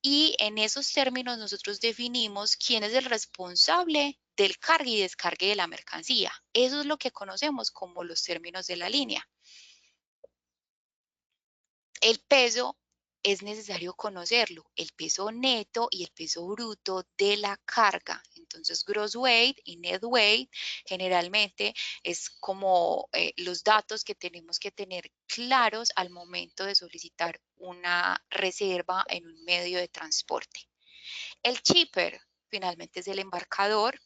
Y en esos términos nosotros definimos quién es el responsable del cargue y descargue de la mercancía. Eso es lo que conocemos como los términos de la línea. El peso es necesario conocerlo, el peso neto y el peso bruto de la carga. Entonces, gross weight y net weight generalmente es como los datos que tenemos que tener claros al momento de solicitar una reserva en un medio de transporte. El shipper finalmente es el embarcador.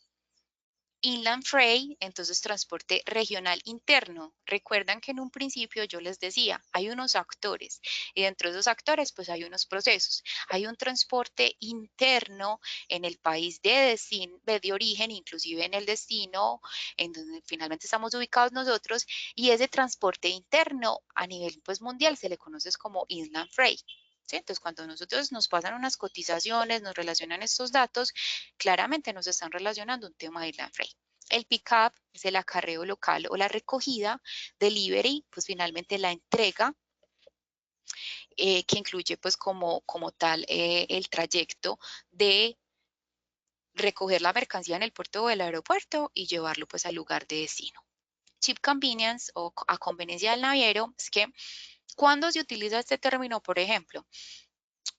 Inland Freight, entonces transporte regional interno. Recuerdan que en un principio yo les decía, hay unos actores y dentro de esos actores pues hay unos procesos. Hay un transporte interno en el país de destino, de origen, inclusive en el destino, en donde finalmente estamos ubicados nosotros, y ese transporte interno a nivel pues mundial se le conoce como Inland Freight. ¿Sí? Entonces, cuando nosotros nos pasan unas cotizaciones, nos relacionan estos datos, claramente nos están relacionando un tema de Inland Freight. El pick-up es el acarreo local o la recogida, delivery, pues finalmente la entrega, que incluye pues como tal el trayecto de recoger la mercancía en el puerto o el aeropuerto y llevarlo pues al lugar de destino. Cheap convenience o a conveniencia del naviero es que cuando se utiliza este término, por ejemplo,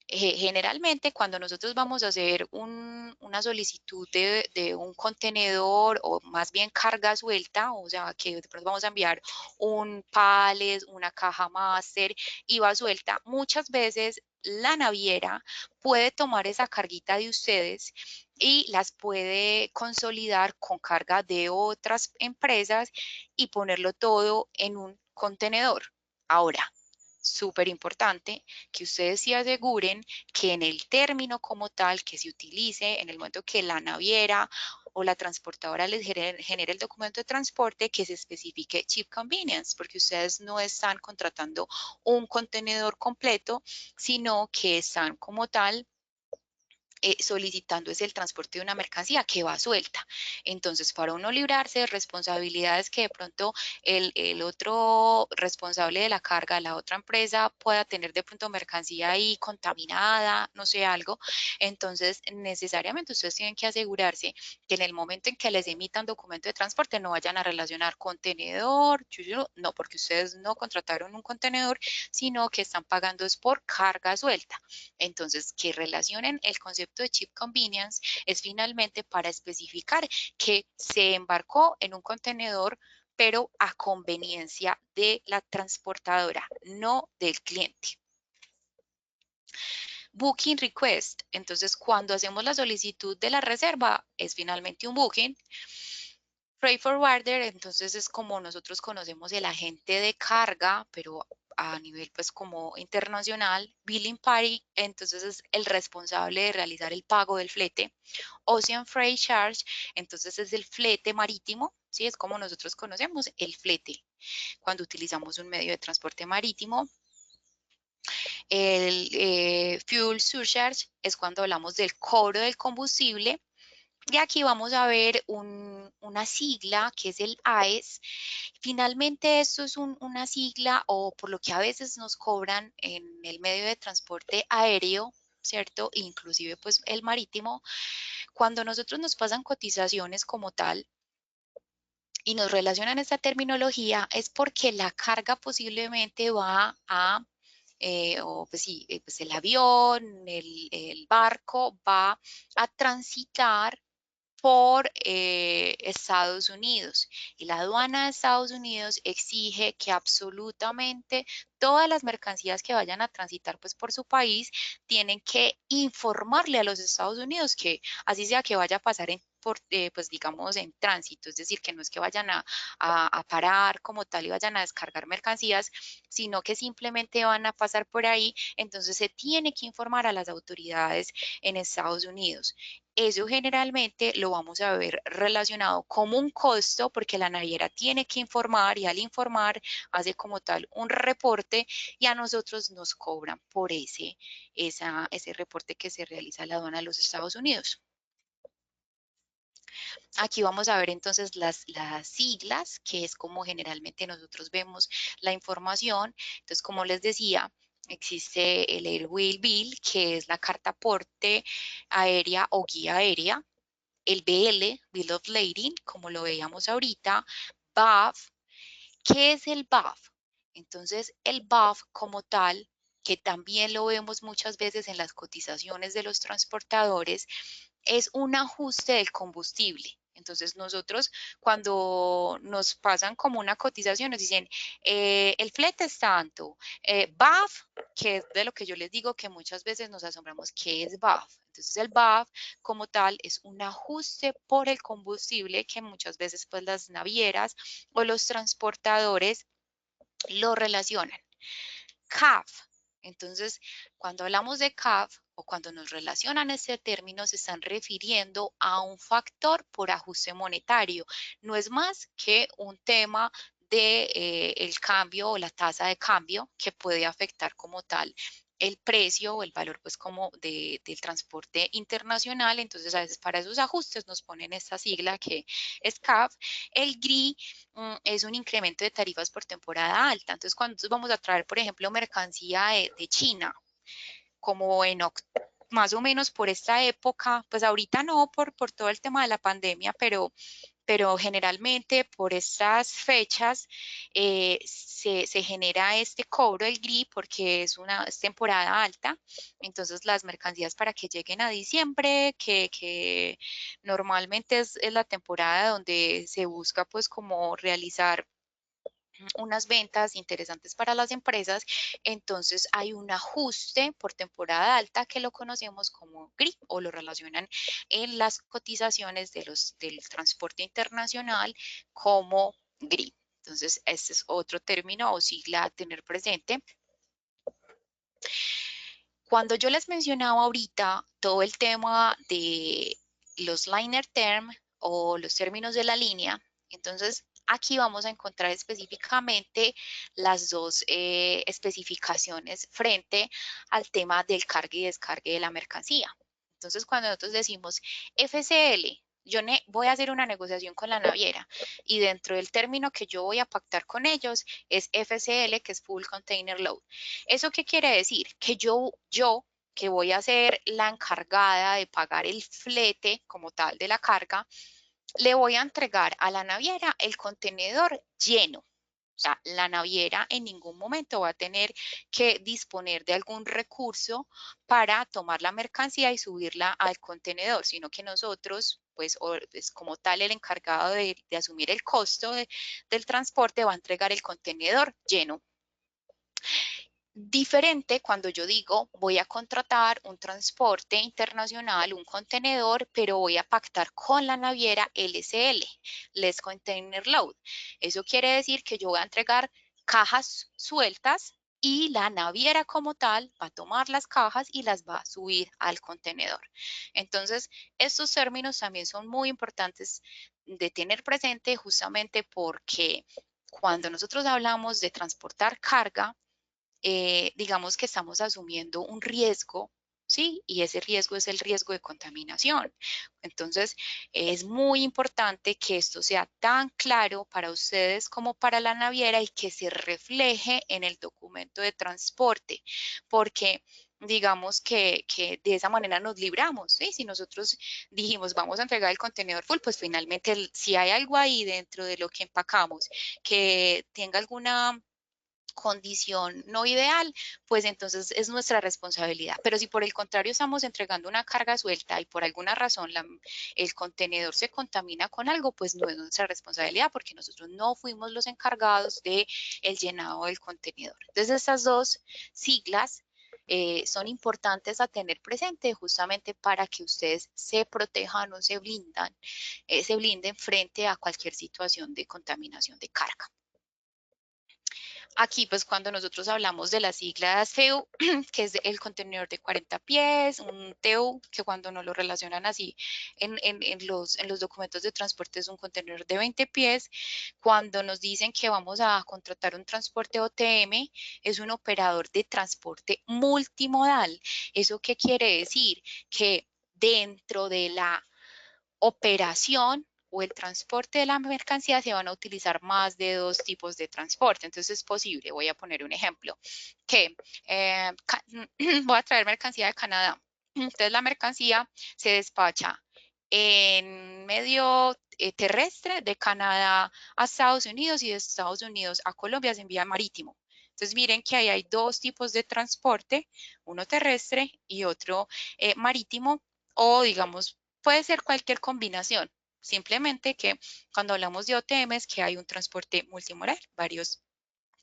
generalmente cuando nosotros vamos a hacer una solicitud de un contenedor o más bien carga suelta, o sea que de pronto vamos a enviar un pallet, una caja máster y va suelta, muchas veces la naviera puede tomar esa carguita de ustedes y las puede consolidar con carga de otras empresas y ponerlo todo en un contenedor. Ahora, súper importante que ustedes se aseguren que en el término como tal que se utilice, en el momento que la naviera o la transportadora les genere el documento de transporte, que se especifique Ship Convenience, porque ustedes no están contratando un contenedor completo, sino que están como tal solicitando es el transporte de una mercancía que va suelta. Entonces, para uno librarse de responsabilidades que de pronto el otro responsable de la carga, la otra empresa, pueda tener de pronto mercancía ahí contaminada, no sé, algo. Entonces, necesariamente ustedes tienen que asegurarse que en el momento en que les emitan documento de transporte no vayan a relacionar contenedor, no, porque ustedes no contrataron un contenedor, sino que están pagando es por carga suelta. Entonces, que relacionen el concepto de Ship Convenience es finalmente para especificar que se embarcó en un contenedor, pero a conveniencia de la transportadora, no del cliente. Booking request. Entonces, cuando hacemos la solicitud de la reserva, es finalmente un booking. Freight forwarder, entonces es como nosotros conocemos el agente de carga, pero a nivel pues como internacional. Billing party, entonces es el responsable de realizar el pago del flete. Ocean Freight Charge, entonces es el flete marítimo, ¿sí? Es como nosotros conocemos el flete cuando utilizamos un medio de transporte marítimo. El Fuel Surcharge es cuando hablamos del cobro del combustible. Y aquí vamos a ver una sigla que es el AES. Finalmente esto es una sigla o por lo que a veces nos cobran en el medio de transporte aéreo, ¿cierto? Inclusive pues el marítimo. Cuando nosotros nos pasan cotizaciones como tal y nos relacionan esta terminología es porque la carga posiblemente va a o pues sí, pues el avión, el barco va a transitar por Estados Unidos. Y la aduana de Estados Unidos exige que absolutamente todas las mercancías que vayan a transitar pues por su país tienen que informarle a los Estados Unidos que así sea que vaya a pasar por, pues digamos en tránsito, es decir, que no es que vayan a parar como tal y vayan a descargar mercancías, sino que simplemente van a pasar por ahí, entonces se tiene que informar a las autoridades en Estados Unidos. Eso generalmente lo vamos a ver relacionado como un costo porque la naviera tiene que informar y al informar hace como tal un reporte y a nosotros nos cobran por ese reporte que se realiza a la aduana de los Estados Unidos. Aquí vamos a ver entonces las siglas, que es como generalmente nosotros vemos la información. Entonces, como les decía, existe el Airwheel Bill, que es la carta aporte aérea o guía aérea. El BL, Bill of Lading, como lo veíamos ahorita. BAF, ¿qué es el BAF? Entonces, el BAF como tal, que también lo vemos muchas veces en las cotizaciones de los transportadores, es un ajuste del combustible. Entonces nosotros cuando nos pasan como una cotización nos dicen el flete es tanto, BAF, que es de lo que yo les digo que muchas veces nos asombramos, ¿qué es BAF? Entonces el BAF como tal es un ajuste por el combustible que muchas veces pues las navieras o los transportadores lo relacionan. CAF. Entonces, cuando hablamos de CAF o cuando nos relacionan este término, se están refiriendo a un factor por ajuste monetario. No es más que un tema de el cambio o la tasa de cambio que puede afectar como tal el precio o el valor pues como del transporte internacional. Entonces a veces para esos ajustes nos ponen esta sigla que es CAF. El GRI es un incremento de tarifas por temporada alta. Entonces, cuando vamos a traer, por ejemplo, mercancía de China, como en más o menos por esta época, pues ahorita no por todo el tema de la pandemia, pero generalmente por estas fechas se genera este cobro del GRI porque es temporada alta, entonces las mercancías para que lleguen a diciembre, que normalmente es la temporada donde se busca pues como realizar unas ventas interesantes para las empresas, entonces hay un ajuste por temporada alta que lo conocemos como GRI o lo relacionan en las cotizaciones del transporte internacional como GRI. Entonces, este es otro término o sigla a tener presente. Cuando yo les mencionaba ahorita todo el tema de los liner term o los términos de la línea, entonces aquí vamos a encontrar específicamente las dos especificaciones frente al tema del cargue y descargue de la mercancía. Entonces, cuando nosotros decimos FCL, yo voy a hacer una negociación con la naviera y dentro del término que yo voy a pactar con ellos es FCL, que es Full Container Load. ¿Eso qué quiere decir? Que yo que voy a ser la encargada de pagar el flete como tal de la carga, le voy a entregar a la naviera el contenedor lleno. O sea, la naviera en ningún momento va a tener que disponer de algún recurso para tomar la mercancía y subirla al contenedor, sino que nosotros, pues, como tal, el encargado de asumir el costo del transporte va a entregar el contenedor lleno. Diferente cuando yo digo voy a contratar un transporte internacional, un contenedor, pero voy a pactar con la naviera LCL, Less Container Load. Eso quiere decir que yo voy a entregar cajas sueltas y la naviera como tal va a tomar las cajas y las va a subir al contenedor. Entonces, estos términos también son muy importantes de tener presente justamente porque cuando nosotros hablamos de transportar carga, digamos que estamos asumiendo un riesgo, ¿sí? Y ese riesgo es el riesgo de contaminación. Entonces, es muy importante que esto sea tan claro para ustedes como para la naviera y que se refleje en el documento de transporte, porque digamos que de esa manera nos libramos, ¿sí? Si nosotros dijimos vamos a entregar el contenedor full, pues finalmente si hay algo ahí dentro de lo que empacamos que tenga alguna condición no ideal, pues entonces es nuestra responsabilidad. Pero si por el contrario estamos entregando una carga suelta y por alguna razón el contenedor se contamina con algo, pues no es nuestra responsabilidad porque nosotros no fuimos los encargados de el llenado del contenedor. Entonces estas dos siglas son importantes a tener presente justamente para que ustedes se protejan o se blinden frente a cualquier situación de contaminación de carga. Aquí, pues cuando nosotros hablamos de las siglas FEU, que es el contenedor de 40 pies, un TEU, que cuando nos lo relacionan así en los documentos de transporte es un contenedor de 20 pies. Cuando nos dicen que vamos a contratar un transporte OTM, es un operador de transporte multimodal. ¿Eso qué quiere decir? Que dentro de la operación o el transporte de la mercancía se van a utilizar más de dos tipos de transporte. Entonces es posible, voy a poner un ejemplo, que voy a traer mercancía de Canadá. Entonces la mercancía se despacha en medio terrestre de Canadá a Estados Unidos y de Estados Unidos a Colombia se envía marítimo. Entonces miren que ahí hay dos tipos de transporte, uno terrestre y otro marítimo o digamos puede ser cualquier combinación. Simplemente que cuando hablamos de OTM es que hay un transporte multimodal, varios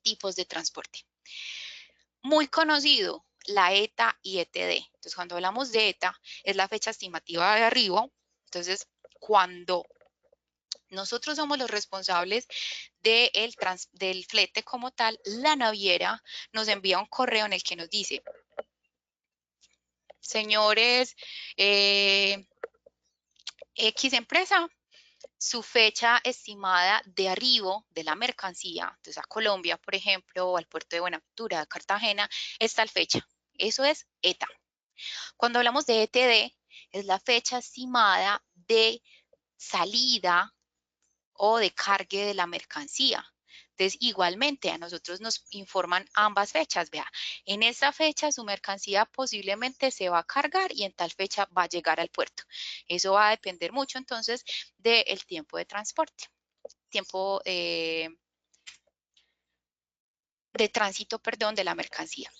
tipos de transporte. Muy conocido, la ETA y ETD. Entonces, cuando hablamos de ETA, es la fecha estimativa de arribo. Entonces, cuando nosotros somos los responsables del flete como tal, la naviera nos envía un correo en el que nos dice, señores, X empresa, su fecha estimada de arribo de la mercancía, entonces a Colombia, por ejemplo, o al puerto de Buenaventura, de Cartagena, es tal fecha. Eso es ETA. Cuando hablamos de ETD, es la fecha estimada de salida o de cargue de la mercancía. Entonces, igualmente a nosotros nos informan ambas fechas. Vea, en esta fecha su mercancía posiblemente se va a cargar y en tal fecha va a llegar al puerto. Eso va a depender mucho entonces del tiempo de transporte, tiempo de tránsito, perdón, de la mercancía.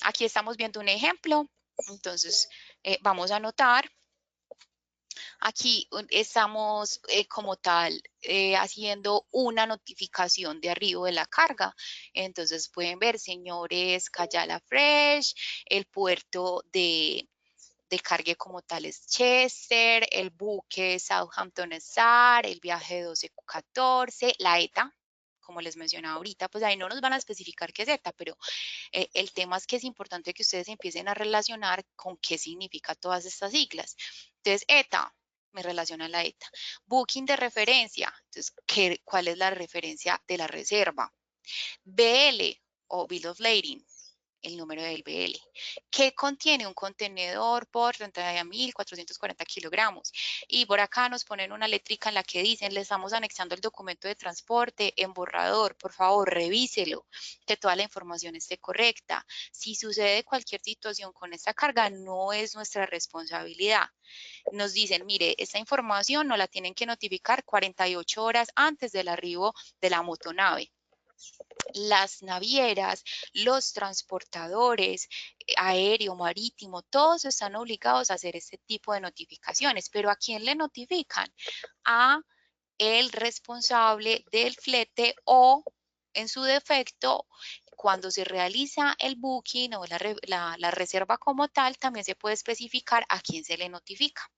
Aquí estamos viendo un ejemplo. Entonces, vamos a anotar Aquí estamos como tal haciendo una notificación de arribo de la carga. Entonces pueden ver, señores, Cayala Fresh, el puerto de cargue como tal es Chester, el buque Southampton SAR, el viaje 1214, la ETA, como les mencionaba ahorita, pues ahí no nos van a especificar qué es ETA, pero el tema es que es importante que ustedes empiecen a relacionar con qué significa todas estas siglas. Entonces, ETA, me relaciona a la ETA. Booking de referencia, entonces, ¿cuál es la referencia de la reserva? BL o Bill of Lading, el número del BL, que contiene un contenedor por 30.440 kilogramos. Y por acá nos ponen una letrica en la que dicen, le estamos anexando el documento de transporte en borrador, por favor, revíselo, que toda la información esté correcta. Si sucede cualquier situación con esta carga, no es nuestra responsabilidad. Nos dicen, mire, esta información no la tienen que notificar 48 horas antes del arribo de la motonave. Las navieras, los transportadores, aéreo, marítimo, todos están obligados a hacer este tipo de notificaciones. Pero ¿a quién le notifican? A el responsable del flete o, en su defecto, cuando se realiza el booking o la reserva como tal, también se puede especificar a quién se le notifica.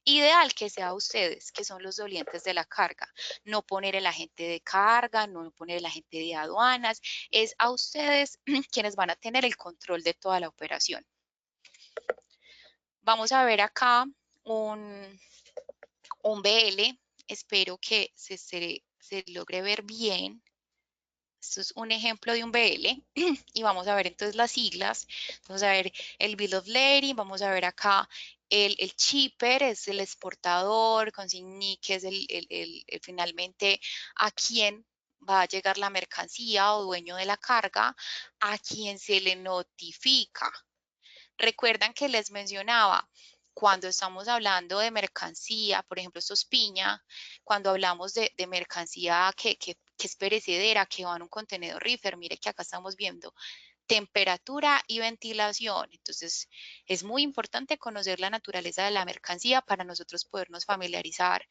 Ideal que sea ustedes, que son los dolientes de la carga, no poner el agente de carga, no poner el agente de aduanas, es a ustedes quienes van a tener el control de toda la operación. Vamos a ver acá un BL, espero que se logre ver bien. Esto es un ejemplo de un BL y vamos a ver entonces las siglas. Vamos a ver el Bill of Lading, vamos a ver acá el shipper, es el exportador, consignee, que es finalmente a quién va a llegar la mercancía o dueño de la carga, a quien se le notifica. Recuerdan que les mencionaba, cuando estamos hablando de mercancía, por ejemplo, esto es piña, cuando hablamos de mercancía que es perecedera, que va en un contenedor reefer, mire que acá estamos viendo temperatura y ventilación. Entonces, es muy importante conocer la naturaleza de la mercancía para nosotros podernos familiarizar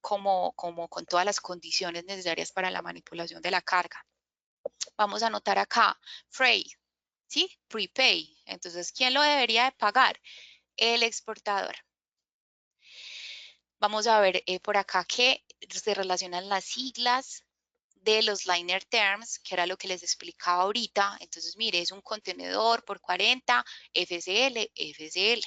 como con todas las condiciones necesarias para la manipulación de la carga. Vamos a anotar acá, freight, ¿sí? Prepay. Entonces, ¿quién lo debería de pagar? El exportador. Vamos a ver por acá que se relacionan las siglas de los liner terms, que era lo que les explicaba ahorita. Entonces, mire, es un contenedor por 40, FCL, FCL.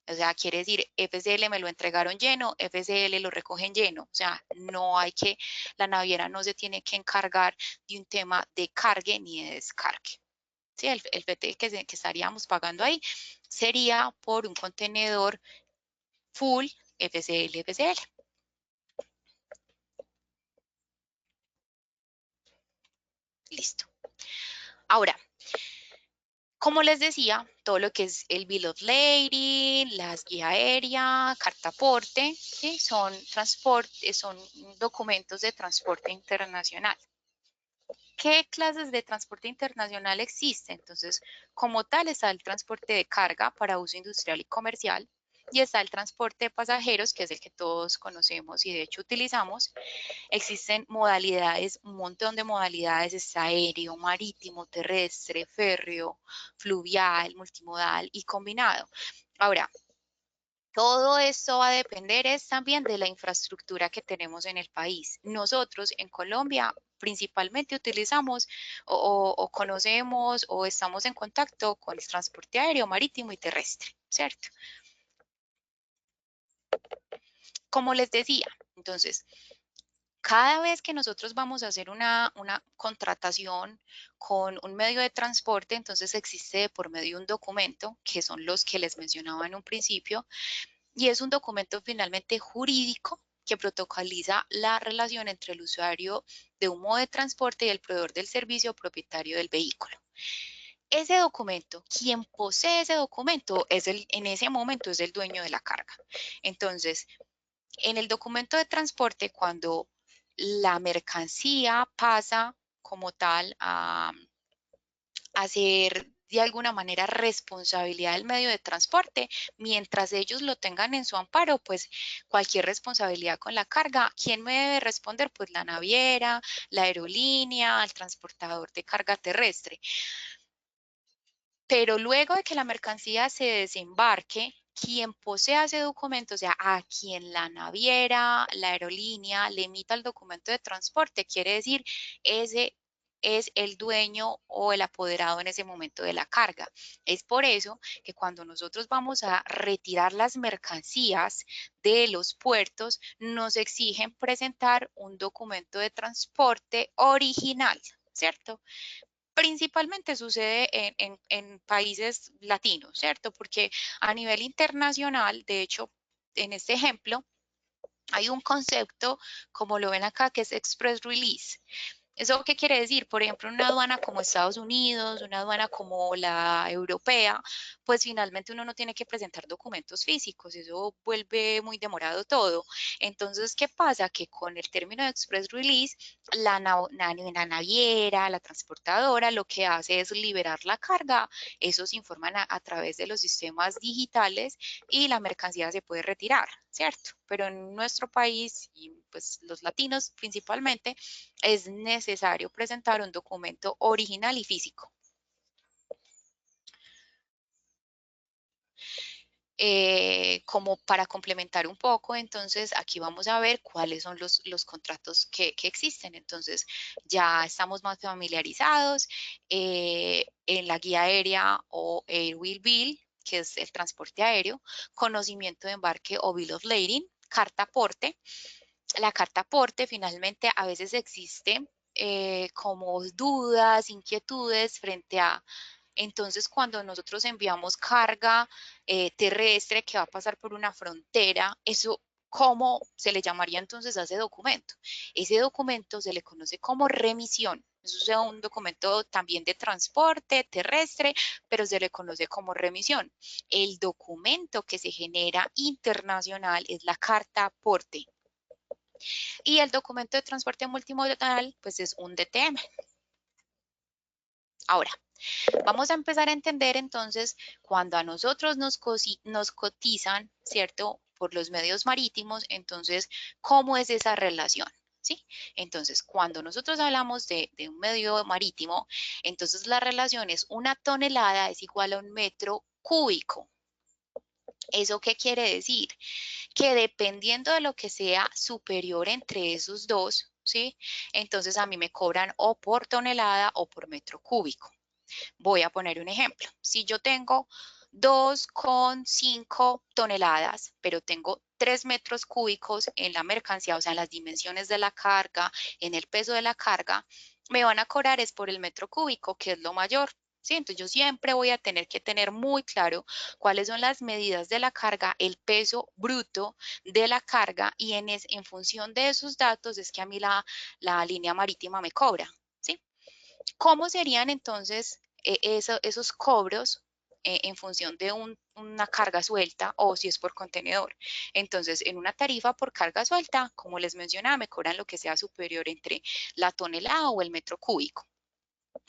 O sea, quiere decir, FCL me lo entregaron lleno, FCL lo recogen lleno. O sea, no hay que, la naviera no se tiene que encargar de un tema de cargue ni de descargue. ¿Sí? El flete que estaríamos pagando ahí sería por un contenedor full FCL, FCL. Listo. Ahora, como les decía, todo lo que es el Bill of Lading, las guías aéreas, cartaporte, ¿sí? Son documentos de transporte internacional. ¿Qué clases de transporte internacional existen? Entonces, como tal, está el transporte de carga para uso industrial y comercial, y está el transporte de pasajeros, que es el que todos conocemos y de hecho utilizamos. Existen modalidades, un montón de modalidades, está aéreo, marítimo, terrestre, férreo, fluvial, multimodal y combinado. Ahora, todo esto va a depender es también de la infraestructura que tenemos en el país. Nosotros en Colombia principalmente utilizamos o conocemos o estamos en contacto con el transporte aéreo, marítimo y terrestre, ¿cierto? Como les decía, entonces, cada vez que nosotros vamos a hacer una contratación con un medio de transporte, entonces existe por medio un documento, que son los que les mencionaba en un principio, y es un documento finalmente jurídico que protocoliza la relación entre el usuario de un modo de transporte y el proveedor del servicio propietario del vehículo. Ese documento, quien posee ese documento, en ese momento es el dueño de la carga. Entonces, en el documento de transporte, cuando la mercancía pasa como tal a ser de alguna manera responsabilidad del medio de transporte. Mientras ellos lo tengan en su amparo, pues cualquier responsabilidad con la carga, ¿quién me debe responder? Pues la naviera, la aerolínea, el transportador de carga terrestre. Pero luego de que la mercancía se desembarque, quien posea ese documento, o sea, a quien la naviera, la aerolínea le emita el documento de transporte, quiere decir, ese es el dueño o el apoderado en ese momento de la carga. Es por eso que cuando nosotros vamos a retirar las mercancías de los puertos, nos exigen presentar un documento de transporte original, ¿cierto? Principalmente sucede en países latinos, ¿cierto? Porque a nivel internacional, de hecho, en este ejemplo, hay un concepto, como lo ven acá, que es Express Release. ¿Eso qué quiere decir? Por ejemplo, una aduana como Estados Unidos, una aduana como la europea, pues finalmente uno no tiene que presentar documentos físicos, eso vuelve muy demorado todo. Entonces, ¿qué pasa? Que con el término de Express Release, la naviera, la transportadora, lo que hace es liberar la carga, esos se informan a través de los sistemas digitales y la mercancía se puede retirar, ¿cierto? Pero en nuestro país, y pues los latinos principalmente, es necesario presentar un documento original y físico. Como para complementar un poco, entonces aquí vamos a ver cuáles son los contratos que existen. Entonces ya estamos más familiarizados en la guía aérea o Air Will Bill, que es el transporte aéreo, conocimiento de embarque o Bill of Lading, carta aporte. La carta aporte finalmente a veces existe como dudas, inquietudes frente a, entonces cuando nosotros enviamos carga terrestre que va a pasar por una frontera, eso, ¿cómo se le llamaría entonces a ese documento? Ese documento se le conoce como remisión. Eso es un documento también de transporte terrestre, pero se le conoce como remisión. El documento que se genera internacional es la carta aporte. Y el documento de transporte multimodal, pues es un DTM. Ahora, vamos a empezar a entender entonces cuando a nosotros nos cotizan, ¿cierto? Por los medios marítimos, entonces, ¿cómo es esa relación? ¿Sí? Entonces, cuando nosotros hablamos de un medio marítimo, entonces la relación es una tonelada es igual a un metro cúbico. ¿Eso qué quiere decir? Que dependiendo de lo que sea superior entre esos dos, ¿sí? Entonces a mí me cobran o por tonelada o por metro cúbico. Voy a poner un ejemplo. Si yo tengo 2,5 toneladas, pero tengo 3 metros cúbicos en la mercancía, o sea, en las dimensiones de la carga, en el peso de la carga, me van a cobrar es por el metro cúbico, que es lo mayor. ¿Sí? Entonces yo siempre voy a tener que tener muy claro cuáles son las medidas de la carga, el peso bruto de la carga y en función de esos datos es que a mí la línea marítima me cobra. ¿Sí? ¿Cómo serían entonces esos cobros en función de una carga suelta o si es por contenedor? Entonces, en una tarifa por carga suelta, como les mencionaba, me cobran lo que sea superior entre la tonelada o el metro cúbico.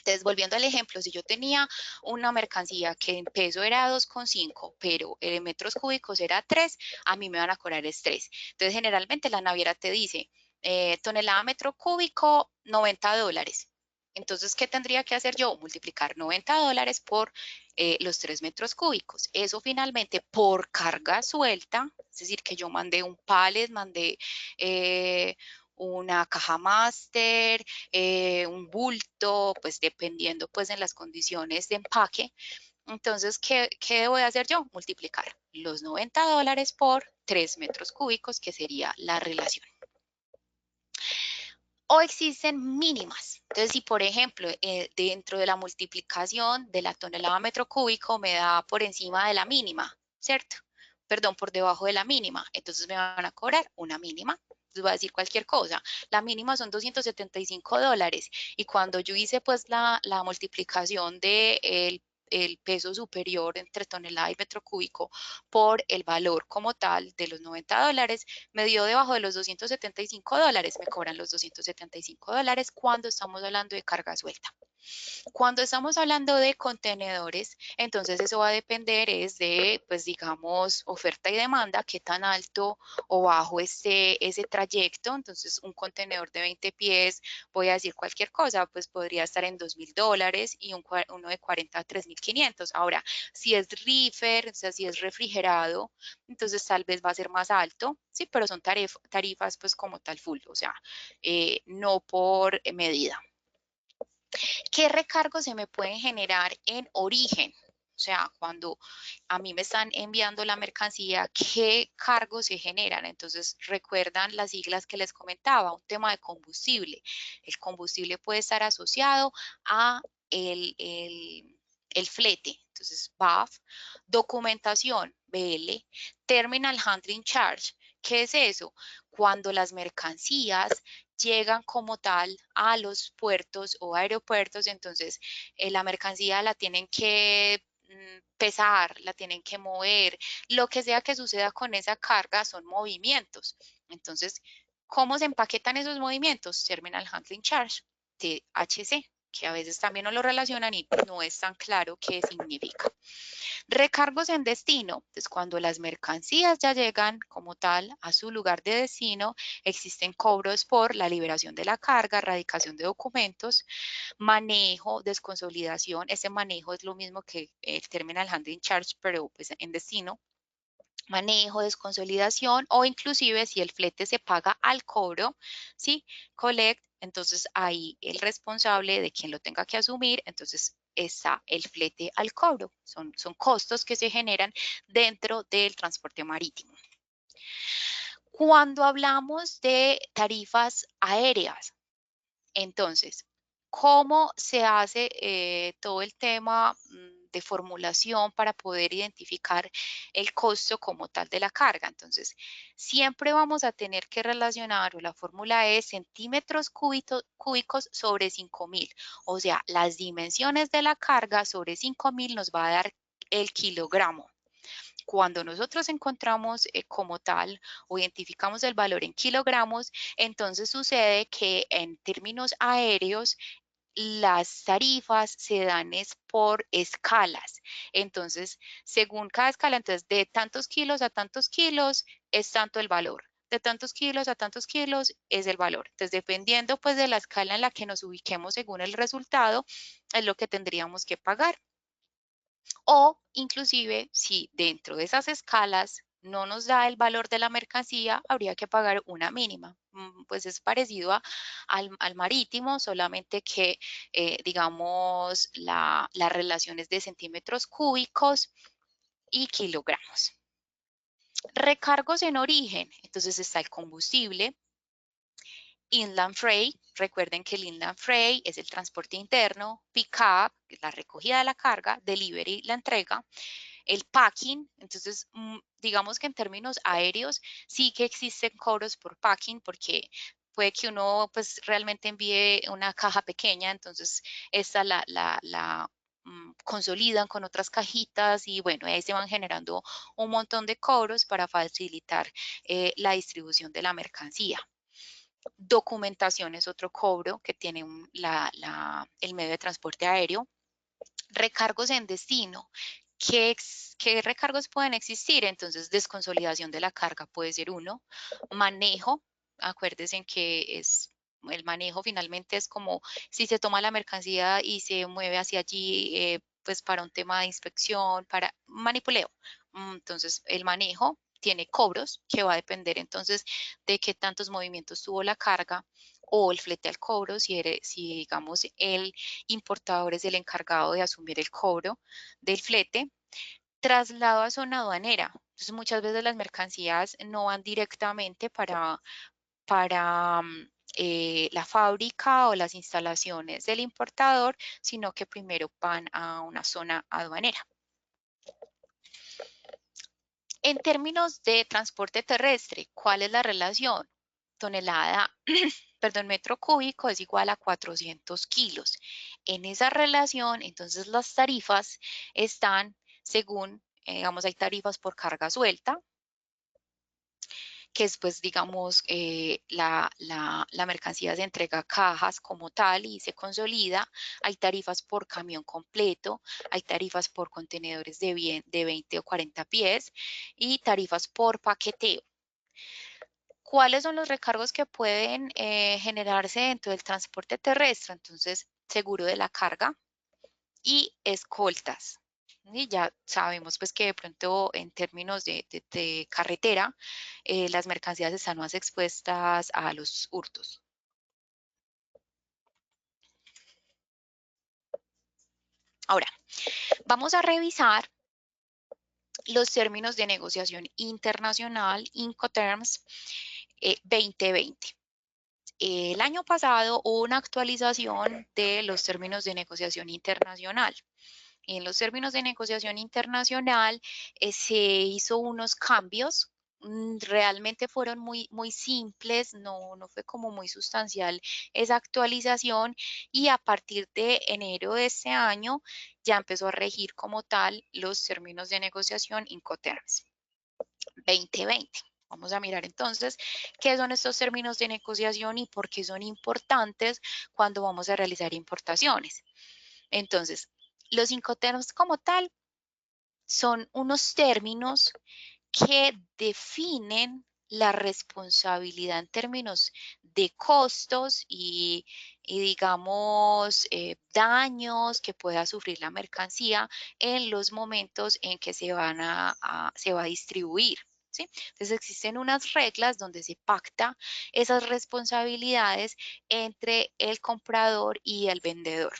Entonces, volviendo al ejemplo, si yo tenía una mercancía que en peso era 2,5, pero en metros cúbicos era 3, a mí me van a cobrar es 3. Entonces, generalmente la naviera te dice, tonelada metro cúbico, $90. Entonces, ¿qué tendría que hacer yo? Multiplicar $90 por los 3 metros cúbicos. Eso finalmente por carga suelta, es decir, que yo mandé un pallet, mandé una caja máster, un bulto, pues dependiendo pues en las condiciones de empaque. Entonces, ¿qué voy a hacer yo? Multiplicar los $90 por 3 metros cúbicos, que sería la relación. O existen mínimas. Entonces, si por ejemplo, dentro de la multiplicación de la tonelada metro cúbico me da por encima de la mínima, ¿cierto? Perdón, por debajo de la mínima, entonces me van a cobrar una mínima. Entonces voy a decir cualquier cosa. La mínima son $275 y cuando yo hice pues la multiplicación de el peso superior entre tonelada y metro cúbico por el valor como tal de los $90, me dio debajo de los $275, me cobran los $275 cuando estamos hablando de carga suelta. Cuando estamos hablando de contenedores, entonces eso va a depender es de, pues digamos, oferta y demanda, qué tan alto o bajo esté ese trayecto. Entonces, un contenedor de 20 pies, voy a decir cualquier cosa, pues podría estar en $2.000 y uno de 40 a 3.500. Ahora, si es reefer, o sea, si es refrigerado, entonces tal vez va a ser más alto, sí, pero son tarifas pues como tal full, o sea, no por medida. ¿Qué recargos se me pueden generar en origen? O sea, cuando a mí me están enviando la mercancía, ¿qué cargos se generan? Entonces, recuerdan las siglas que les comentaba, un tema de combustible. El combustible puede estar asociado a el flete. Entonces, BAF, documentación, BL, Terminal Handling Charge. ¿Qué es eso? Cuando las mercancías llegan como tal a los puertos o aeropuertos, entonces la mercancía la tienen que pesar, la tienen que mover, lo que sea que suceda con esa carga son movimientos. Entonces, ¿cómo se empaquetan esos movimientos? Terminal Handling Charge, THC, que a veces también no lo relacionan y no es tan claro qué significa. Recargos en destino, pues cuando las mercancías ya llegan como tal a su lugar de destino, existen cobros por la liberación de la carga, erradicación de documentos, manejo, desconsolidación. Ese manejo es lo mismo que el Terminal Handling Charge, pero pues en destino. Manejo, desconsolidación o inclusive si el flete se paga al cobro, ¿sí? Collect, entonces ahí el responsable de quien lo tenga que asumir, entonces está el flete al cobro. Son costos que se generan dentro del transporte marítimo. Cuando hablamos de tarifas aéreas, entonces, ¿cómo se hace todo el tema de formulación para poder identificar el costo como tal de la carga? Entonces, siempre vamos a tener que relacionar, o la fórmula es centímetros cúbicos sobre 5.000. O sea, las dimensiones de la carga sobre 5.000 nos va a dar el kilogramo. Cuando nosotros encontramos como tal o identificamos el valor en kilogramos, entonces sucede que en términos aéreos las tarifas se dan es por escalas. Entonces, según cada escala, entonces de tantos kilos a tantos kilos es tanto el valor. De tantos kilos a tantos kilos es el valor. Entonces, dependiendo pues de la escala en la que nos ubiquemos según el resultado, es lo que tendríamos que pagar. O inclusive si dentro de esas escalas no nos da el valor de la mercancía, habría que pagar una mínima. Pues es parecido al marítimo, solamente que, digamos, la relación es de centímetros cúbicos y kilogramos. Recargos en origen. Entonces está el combustible, Inland Freight, recuerden que el Inland Freight es el transporte interno, pick-up, la recogida de la carga, delivery, la entrega, el packing. Entonces, digamos que en términos aéreos sí que existen cobros por packing porque puede que uno pues realmente envíe una caja pequeña, entonces esta la consolidan con otras cajitas y bueno, ahí se van generando un montón de cobros para facilitar la distribución de la mercancía. Documentación es otro cobro que tiene el medio de transporte aéreo. Recargos en destino. ¿Qué recargos pueden existir? Entonces, desconsolidación de la carga puede ser uno. Manejo, acuérdense en que el manejo finalmente es como si se toma la mercancía y se mueve hacia allí, pues para un tema de inspección, para manipuleo. Entonces, el manejo tiene cobros que va a depender entonces de qué tantos movimientos tuvo la carga o el flete al cobro, si digamos el importador es el encargado de asumir el cobro del flete. Traslado a zona aduanera. Entonces, muchas veces las mercancías no van directamente para la fábrica o las instalaciones del importador, sino que primero van a una zona aduanera. En términos de transporte terrestre, ¿cuál es la relación? Tonelada, perdón, metro cúbico es igual a 400 kilos. En esa relación, entonces las tarifas están según, digamos, hay tarifas por carga suelta, que es, pues, digamos, la mercancía se entrega a cajas como tal y se consolida. Hay tarifas por camión completo, hay tarifas por contenedores de 20 o 40 pies y tarifas por paqueteo. ¿Cuáles son los recargos que pueden generarse dentro del transporte terrestre? Entonces, seguro de la carga y escoltas. Y ya sabemos pues que de pronto en términos de carretera, las mercancías están más expuestas a los hurtos. Ahora, vamos a revisar los términos de negociación internacional, Incoterms 2020. El año pasado hubo una actualización de los términos de negociación internacional. En los términos de negociación internacional se hizo unos cambios. Realmente fueron muy simples, no fue como muy sustancial esa actualización y a partir de enero de este año ya empezó a regir como tal los términos de negociación Incoterms 2020. Vamos a mirar entonces qué son estos términos de negociación y por qué son importantes cuando vamos a realizar importaciones. Entonces, los Incoterms como tal son unos términos que definen la responsabilidad en términos de costos y digamos, daños que pueda sufrir la mercancía en los momentos en que se va a distribuir. ¿Sí? Entonces existen unas reglas donde se pacta esas responsabilidades entre el comprador y el vendedor.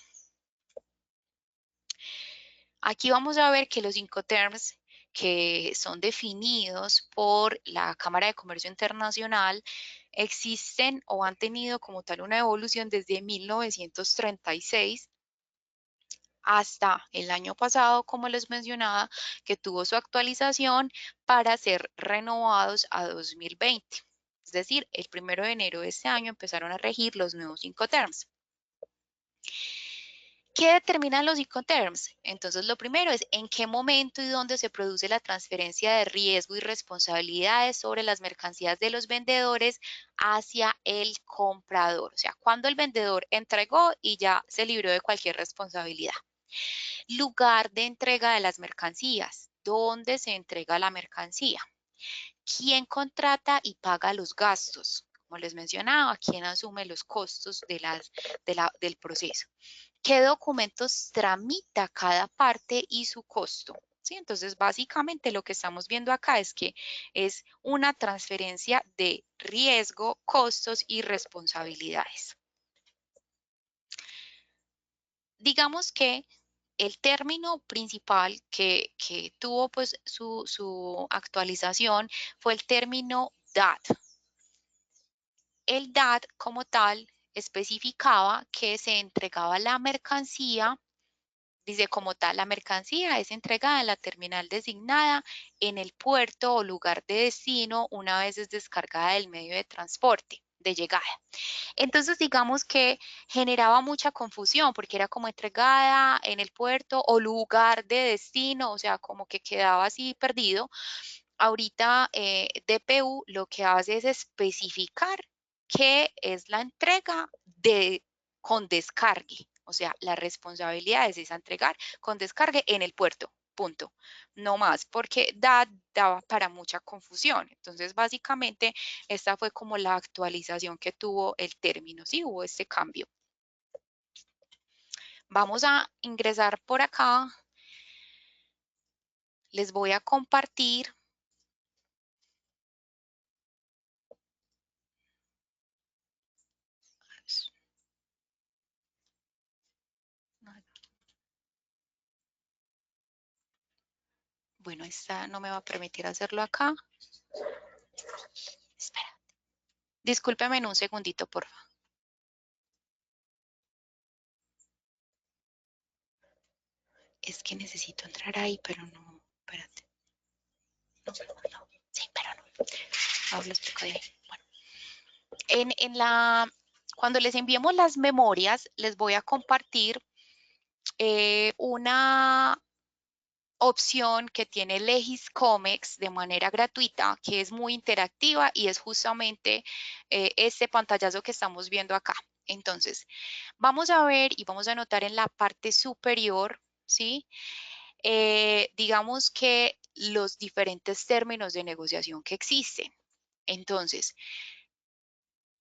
Aquí vamos a ver que los Incoterms que son definidos por la Cámara de Comercio Internacional existen o han tenido como tal una evolución desde 1936 hasta el año pasado, como les mencionaba, que tuvo su actualización para ser renovados a 2020. Es decir, el 1 de enero de este año empezaron a regir los nuevos Incoterms. ¿Qué determinan los Incoterms? Entonces, lo primero es en qué momento y dónde se produce la transferencia de riesgo y responsabilidades sobre las mercancías de los vendedores hacia el comprador. O sea, cuando el vendedor entregó y ya se libró de cualquier responsabilidad. Lugar de entrega de las mercancías. ¿Dónde se entrega la mercancía? ¿Quién contrata y paga los gastos? Como les mencionaba, ¿quién asume los costos del proceso? ¿Qué documentos tramita cada parte y su costo? ¿Sí? Entonces, básicamente lo que estamos viendo acá es que es una transferencia de riesgo, costos y responsabilidades. Digamos que el término principal que tuvo pues su actualización fue el término DAT. El DAT como tal especificaba que se entregaba la mercancía. Dice, como tal, la mercancía es entregada en la terminal designada en el puerto o lugar de destino una vez es descargada del medio de transporte de llegada. Entonces, digamos que generaba mucha confusión porque era como entregada en el puerto o lugar de destino, o sea, como que quedaba así perdido. Ahorita DPU lo que hace es especificar qué es la entrega con descargue. O sea, la responsabilidad es esa entregar con descargue en el puerto. Punto. No más, porque daba para mucha confusión. Entonces, básicamente, esta fue como la actualización que tuvo el término. Sí, hubo este cambio. Vamos a ingresar por acá. Les voy a compartir. Bueno, esta no me va a permitir hacerlo acá. Espera. Discúlpeme en un segundito, por favor. Es que necesito entrar ahí, pero no, espérate. No, sí, pero no. Hablo explico de ahí. Bueno, cuando les enviemos las memorias, les voy a compartir una opción que tiene Legiscomex de manera gratuita, que es muy interactiva y es justamente este pantallazo que estamos viendo acá. Entonces, vamos a ver y vamos a notar en la parte superior, ¿sí? Digamos que los diferentes términos de negociación que existen. Entonces,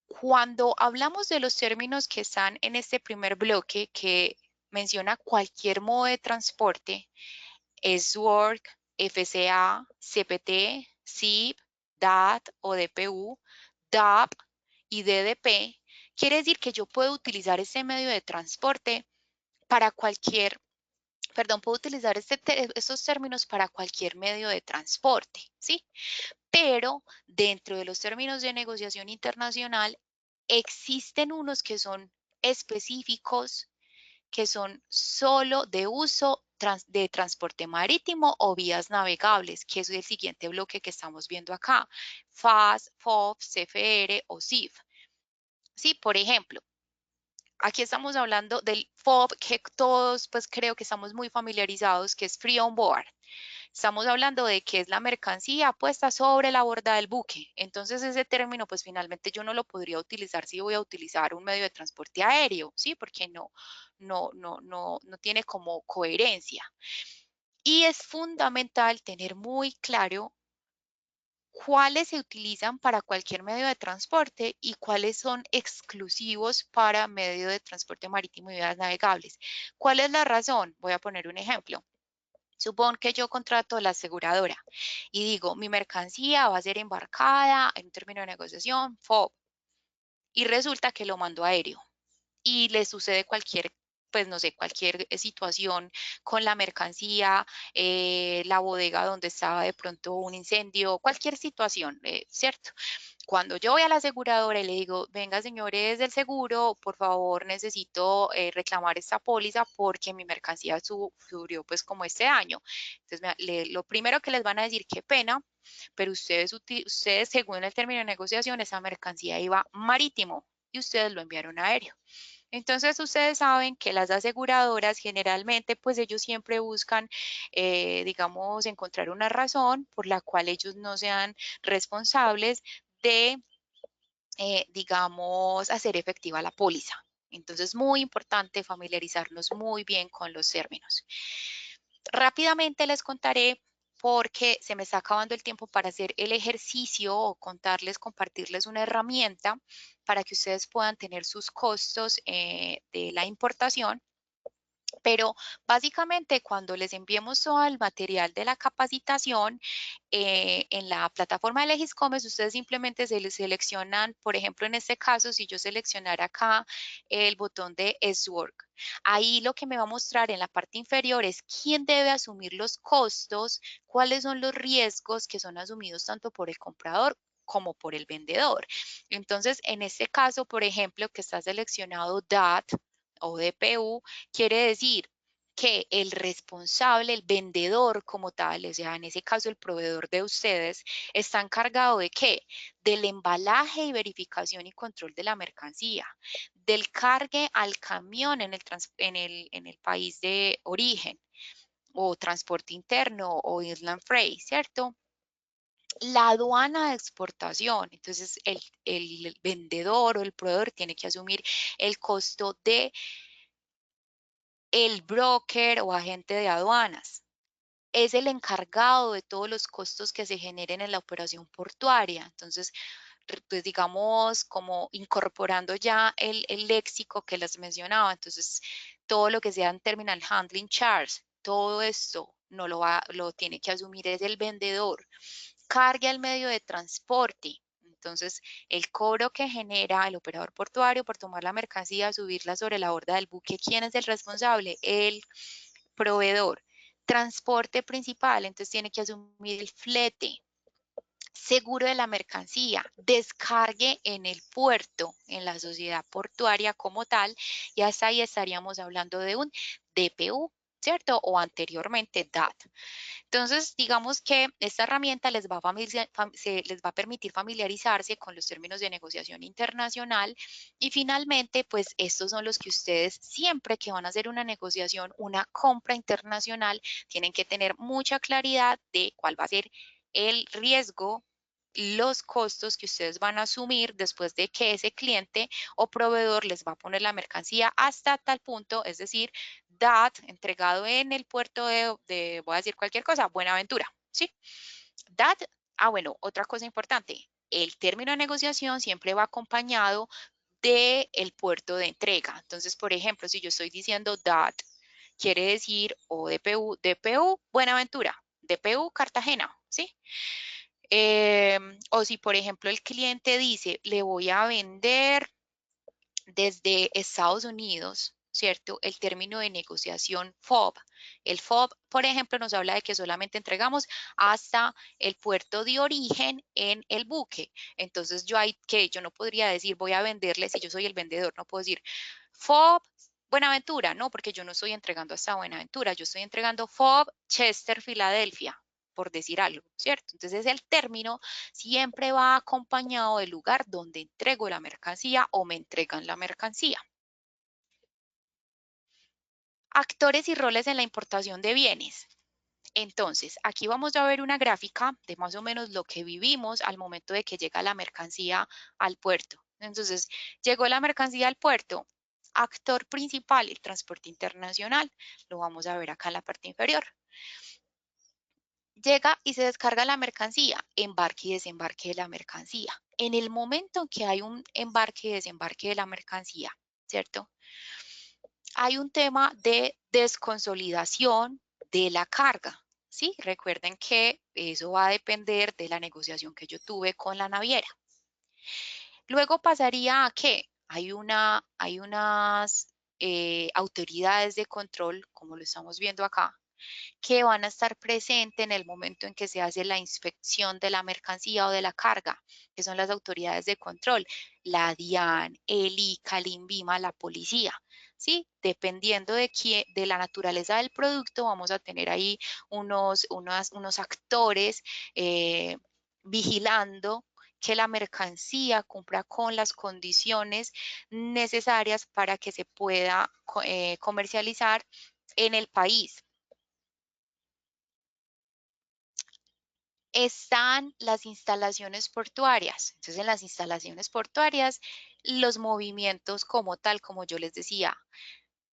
cuando hablamos de los términos que están en este primer bloque que menciona cualquier modo de transporte, es Work, FCA, CPT, SIP, DAT o DPU, DAP y DDP, quiere decir que yo puedo utilizar este medio de transporte para cualquier, perdón, puedo utilizar estos términos para cualquier medio de transporte, ¿sí? Pero dentro de los términos de negociación internacional existen unos que son específicos, que son solo de uso de transporte marítimo o vías navegables, que es el siguiente bloque que estamos viendo acá, FAS, FOB, CFR o CIF. Sí, por ejemplo, aquí estamos hablando del FOB, que todos pues creo que estamos muy familiarizados, que es Free on Board. Estamos hablando de que es la mercancía puesta sobre la borda del buque. Entonces ese término, pues finalmente yo no lo podría utilizar si voy a utilizar un medio de transporte aéreo, ¿sí? Porque no tiene como coherencia. Y es fundamental tener muy claro cuáles se utilizan para cualquier medio de transporte y cuáles son exclusivos para medio de transporte marítimo y vías navegables. ¿Cuál es la razón? Voy a poner un ejemplo. Supón que yo contrato la aseguradora y digo, mi mercancía va a ser embarcada en un término de negociación, FOB, y resulta que lo mando aéreo y le sucede cualquier, pues no sé, cualquier situación con la mercancía, la bodega donde estaba de pronto un incendio, cualquier situación, ¿cierto? Cuando yo voy a la aseguradora y le digo, venga señores del seguro, por favor necesito reclamar esta póliza porque mi mercancía sufrió pues como este daño. Entonces lo primero que les van a decir, qué pena, pero ustedes según el término de negociación, esa mercancía iba marítimo y ustedes lo enviaron aéreo. Entonces ustedes saben que las aseguradoras generalmente pues ellos siempre buscan digamos encontrar una razón por la cual ellos no sean responsables de digamos hacer efectiva la póliza. Entonces muy importante familiarizarnos muy bien con los términos. Rápidamente les contaré porque se me está acabando el tiempo para hacer el ejercicio o contarles, compartirles una herramienta para que ustedes puedan tener sus costos de la importación. Pero básicamente cuando les enviemos todo el material de la capacitación en la plataforma de Legiscomes, ustedes simplemente se seleccionan, por ejemplo, en este caso, si yo seleccionara acá el botón de S-Work, ahí lo que me va a mostrar en la parte inferior es quién debe asumir los costos, cuáles son los riesgos que son asumidos tanto por el comprador como por el vendedor. Entonces, en este caso, por ejemplo, que está seleccionado DAT o DPU, quiere decir que el responsable, el vendedor como tal, o sea, en ese caso el proveedor de ustedes, está encargado de qué? Del embalaje y verificación y control de la mercancía, del cargue al camión en el país de origen o transporte interno o inland freight, ¿cierto? La aduana de exportación, entonces el vendedor o el proveedor tiene que asumir el costo de el broker o agente de aduanas. Es el encargado de todos los costos que se generen en la operación portuaria. Entonces, pues digamos, como incorporando ya el léxico que les mencionaba. Entonces, todo lo que sean terminal handling charge, todo esto no lo tiene que asumir es el vendedor. Cargue al medio de transporte. Entonces, el cobro que genera el operador portuario por tomar la mercancía, subirla sobre la borda del buque, ¿quién es el responsable? El proveedor. Transporte principal, entonces tiene que asumir el flete. Seguro de la mercancía, descargue en el puerto, en la sociedad portuaria como tal, y hasta ahí estaríamos hablando de un DPU. ¿cierto? O anteriormente DAT. Entonces, digamos que esta herramienta les va a permitir familiarizarse con los términos de negociación internacional y finalmente, pues estos son los que ustedes siempre que van a hacer una negociación, una compra internacional, tienen que tener mucha claridad de cuál va a ser el riesgo, los costos que ustedes van a asumir después de que ese cliente o proveedor les va a poner la mercancía hasta tal punto, es decir, DAT entregado en el puerto voy a decir cualquier cosa, Buenaventura, ¿sí? DAT, bueno, otra cosa importante, el término de negociación siempre va acompañado del puerto de entrega. Entonces, por ejemplo, si yo estoy diciendo DAT, quiere decir o DPU Buenaventura, DPU Cartagena, ¿sí? O si, por ejemplo, el cliente dice, le voy a vender desde Estados Unidos, ¿cierto? El término de negociación FOB. El FOB, por ejemplo, nos habla de que solamente entregamos hasta el puerto de origen en el buque. Entonces, yo no podría decir, voy a venderle, si yo soy el vendedor, no puedo decir FOB Buenaventura, no, porque yo no estoy entregando hasta Buenaventura, yo estoy entregando FOB Chester, Filadelfia, por decir algo, ¿cierto? Entonces el término siempre va acompañado del lugar donde entrego la mercancía o me entregan la mercancía. Actores y roles en la importación de bienes. Entonces, aquí vamos a ver una gráfica de más o menos lo que vivimos al momento de que llega la mercancía al puerto. Entonces, llegó la mercancía al puerto. Actor principal, el transporte internacional. Lo vamos a ver acá en la parte inferior. Llega y se descarga la mercancía, embarque y desembarque de la mercancía. En el momento en que hay un embarque y desembarque de la mercancía, ¿cierto? Hay un tema de desconsolidación de la carga, ¿sí? Recuerden que eso va a depender de la negociación que yo tuve con la naviera. Luego pasaría a que hay unas autoridades de control, como lo estamos viendo acá, que van a estar presentes en el momento en que se hace la inspección de la mercancía o de la carga, que son las autoridades de control, la DIAN, el ICA, el INVIMA, la policía. ¿Sí? Dependiendo de la naturaleza del producto, vamos a tener ahí unos actores vigilando que la mercancía cumpla con las condiciones necesarias para que se pueda comercializar en el país. Están las instalaciones portuarias. Entonces, en las instalaciones portuarias, los movimientos como tal, como yo les decía,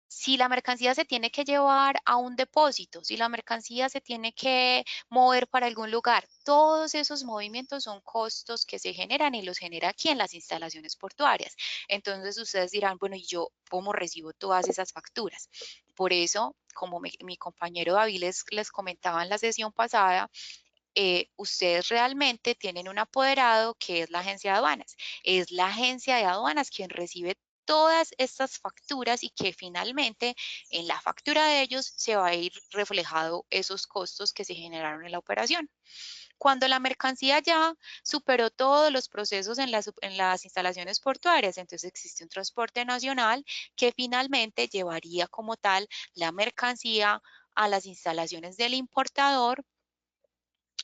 si la mercancía se tiene que llevar a un depósito, si la mercancía se tiene que mover para algún lugar, todos esos movimientos son costos que se generan y los genera aquí en las instalaciones portuarias. Entonces ustedes dirán, bueno, ¿y yo cómo recibo todas esas facturas? Por eso, como mi compañero David les comentaba en la sesión pasada, ustedes realmente tienen un apoderado que es la agencia de aduanas. Es la agencia de aduanas quien recibe todas estas facturas y que finalmente en la factura de ellos se va a ir reflejado esos costos que se generaron en la operación. Cuando la mercancía ya superó todos los procesos en las instalaciones portuarias, entonces existe un transporte nacional que finalmente llevaría como tal la mercancía a las instalaciones del importador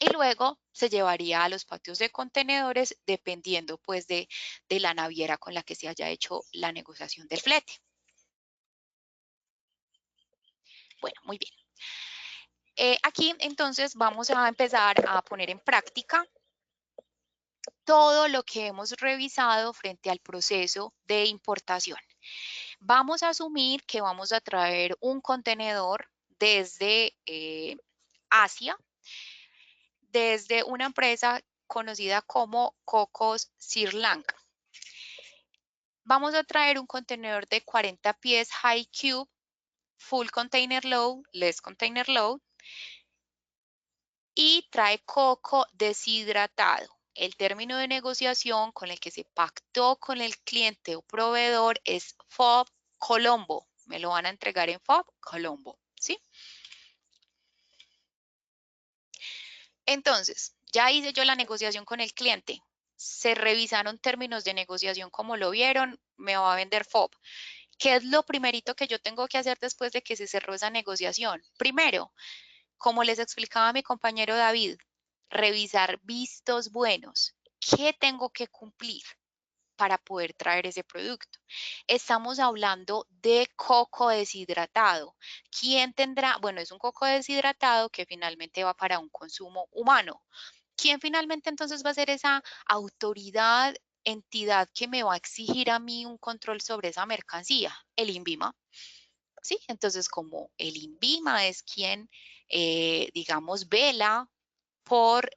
y luego se llevaría a los patios de contenedores dependiendo pues de la naviera con la que se haya hecho la negociación del flete. Bueno, muy bien. Aquí entonces vamos a empezar a poner en práctica todo lo que hemos revisado frente al proceso de importación. Vamos a asumir que vamos a traer un contenedor desde Asia, desde una empresa conocida como Cocos Sri Lanka. Vamos a traer un contenedor de 40 pies high cube, full container load, less container load, y trae coco deshidratado. El término de negociación con el que se pactó con el cliente o proveedor es FOB Colombo. Me lo van a entregar en FOB Colombo, ¿sí? Entonces, ya hice yo la negociación con el cliente. Se revisaron términos de negociación como lo vieron, me va a vender FOB. ¿Qué es lo primerito que yo tengo que hacer después de que se cerró esa negociación? Primero, como les explicaba mi compañero David, revisar vistos buenos. ¿Qué tengo que cumplir para poder traer ese producto? Estamos hablando de coco deshidratado. ¿Quién tendrá? Bueno, es un coco deshidratado que finalmente va para un consumo humano. ¿Quién finalmente entonces va a ser esa autoridad, entidad que me va a exigir a mí un control sobre esa mercancía? El INVIMA. ¿Sí? Entonces, como el INVIMA es quien, digamos, vela por,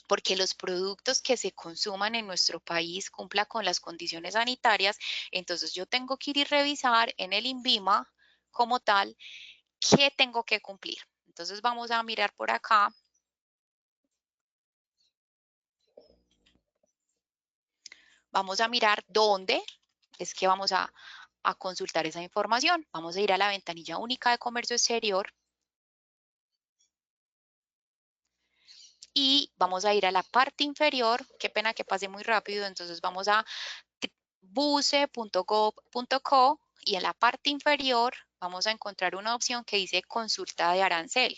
porque los productos que se consuman en nuestro país cumplan con las condiciones sanitarias, entonces yo tengo que ir y revisar en el INVIMA como tal qué tengo que cumplir. Entonces vamos a mirar por acá. Vamos a mirar dónde es que vamos a consultar esa información. Vamos a ir a la ventanilla única de comercio exterior y vamos a ir a la parte inferior. Qué pena que pase muy rápido, entonces vamos a buce.gov.co y en la parte inferior vamos a encontrar una opción que dice consulta de arancel.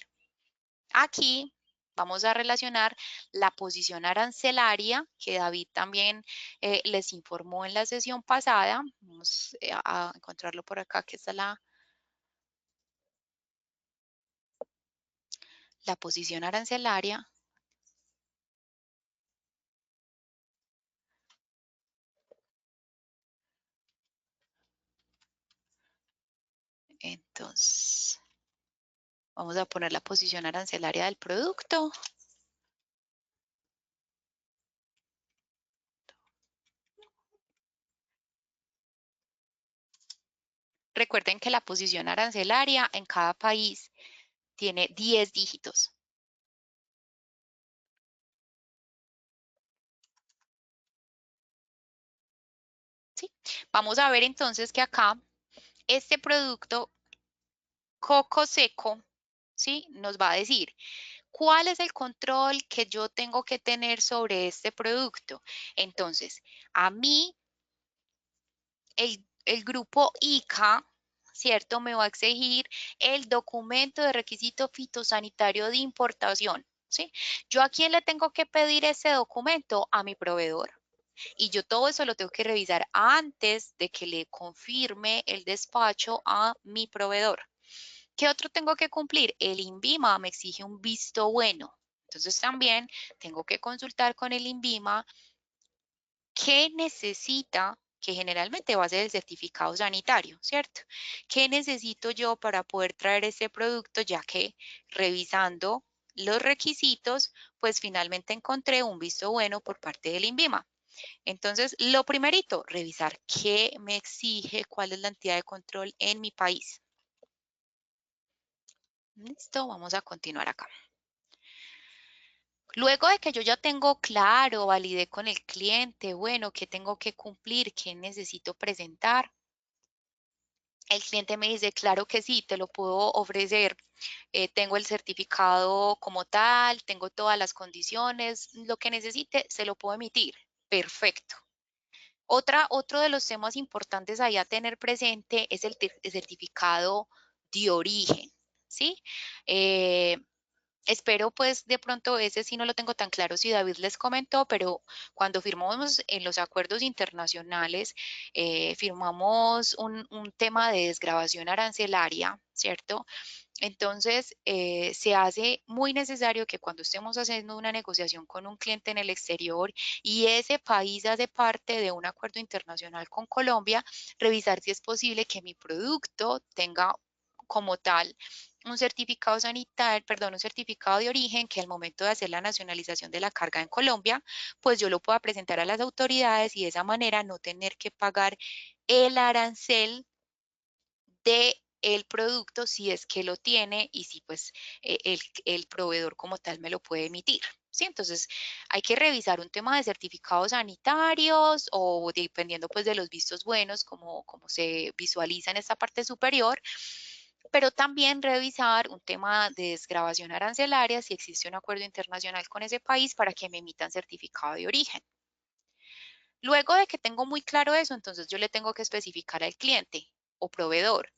Aquí vamos a relacionar la posición arancelaria que David también les informó en la sesión pasada. Vamos a encontrarlo por acá, que está la posición arancelaria. Entonces, vamos a poner la posición arancelaria del producto. Recuerden que la posición arancelaria en cada país tiene 10 dígitos. ¿Sí? Vamos a ver entonces que acá este producto coco seco, ¿sí? Nos va a decir cuál es el control que yo tengo que tener sobre este producto. Entonces, a mí, el grupo ICA, ¿cierto? Me va a exigir el documento de requisito fitosanitario de importación, ¿sí? ¿Yo a quién le tengo que pedir ese documento? A mi proveedor. Y yo todo eso lo tengo que revisar antes de que le confirme el despacho a mi proveedor. ¿Qué otro tengo que cumplir? El INVIMA me exige un visto bueno. Entonces también tengo que consultar con el INVIMA qué necesita, que generalmente va a ser el certificado sanitario, ¿cierto? ¿Qué necesito yo para poder traer ese producto? Ya que revisando los requisitos, pues finalmente encontré un visto bueno por parte del INVIMA. Entonces, lo primerito, revisar qué me exige, cuál es la entidad de control en mi país. Listo, vamos a continuar acá. Luego de que yo ya tengo claro, validé con el cliente, bueno, qué tengo que cumplir, qué necesito presentar, el cliente me dice, claro que sí, te lo puedo ofrecer. Tengo el certificado como tal, tengo todas las condiciones, lo que necesite, se lo puedo emitir. Perfecto. Otro de los temas importantes ahí a tener presente es el certificado de origen, ¿sí? Espero pues de pronto ese sí no lo tengo tan claro si David les comentó, pero cuando firmamos en los acuerdos internacionales, firmamos un tema de desgravación arancelaria, ¿cierto? Entonces, se hace muy necesario que cuando estemos haciendo una negociación con un cliente en el exterior y ese país hace parte de un acuerdo internacional con Colombia, revisar si es posible que mi producto tenga como tal un certificado sanitario, perdón, un certificado de origen que al momento de hacer la nacionalización de la carga en Colombia, pues yo lo pueda presentar a las autoridades y de esa manera no tener que pagar el arancel de el producto si es que lo tiene y si pues el proveedor como tal me lo puede emitir. ¿Sí? Entonces hay que revisar un tema de certificados sanitarios o dependiendo pues de los vistos buenos como se visualiza en esta parte superior, pero también revisar un tema de desgravación arancelaria si existe un acuerdo internacional con ese país para que me emitan certificado de origen. Luego de que tengo muy claro eso, entonces yo le tengo que especificar al cliente o proveedor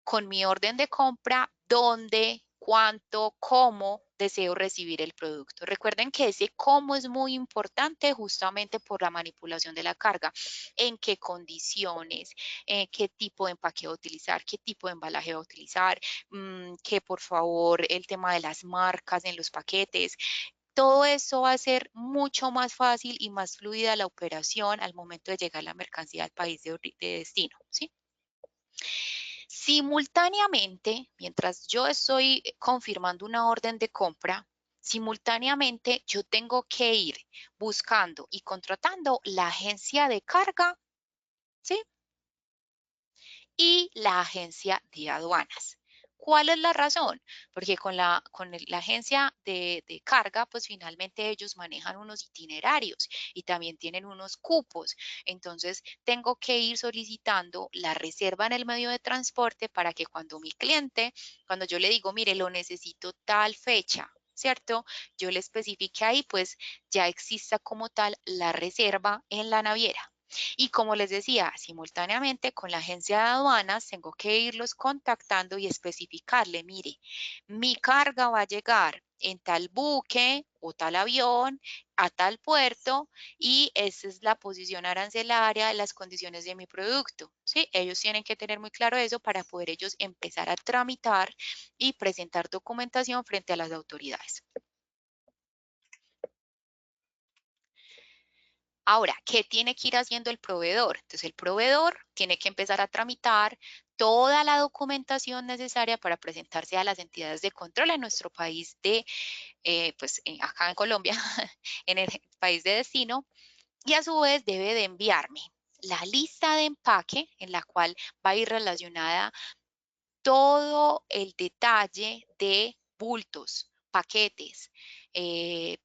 con mi orden de compra dónde, cuánto, cómo deseo recibir el producto. Recuerden que ese cómo es muy importante justamente por la manipulación de la carga, en qué condiciones, qué tipo de empaque va a utilizar, qué tipo de embalaje va a utilizar, que por favor el tema de las marcas en los paquetes. Todo eso va a ser mucho más fácil y más fluida la operación al momento de llegar la mercancía al país de destino, ¿sí? Simultáneamente, mientras yo estoy confirmando una orden de compra, simultáneamente yo tengo que ir buscando y contratando la agencia de carga, ¿sí? Y la agencia de aduanas. ¿Cuál es la razón? Porque con la agencia de carga, pues finalmente ellos manejan unos itinerarios y también tienen unos cupos. Entonces, tengo que ir solicitando la reserva en el medio de transporte para que cuando mi cliente, cuando yo le digo, mire, lo necesito tal fecha, ¿cierto? Yo le especifique ahí, pues ya exista como tal la reserva en la naviera. Y como les decía, simultáneamente con la agencia de aduanas tengo que irlos contactando y especificarle, mire, mi carga va a llegar en tal buque o tal avión a tal puerto y esa es la posición arancelaria, las condiciones de mi producto. ¿Sí? Ellos tienen que tener muy claro eso para poder ellos empezar a tramitar y presentar documentación frente a las autoridades. Ahora, ¿qué tiene que ir haciendo el proveedor? Entonces, el proveedor tiene que empezar a tramitar toda la documentación necesaria para presentarse a las entidades de control en nuestro país acá en Colombia, en el país de destino, y a su vez debe de enviarme la lista de empaque en la cual va a ir relacionada todo el detalle de bultos, paquetes,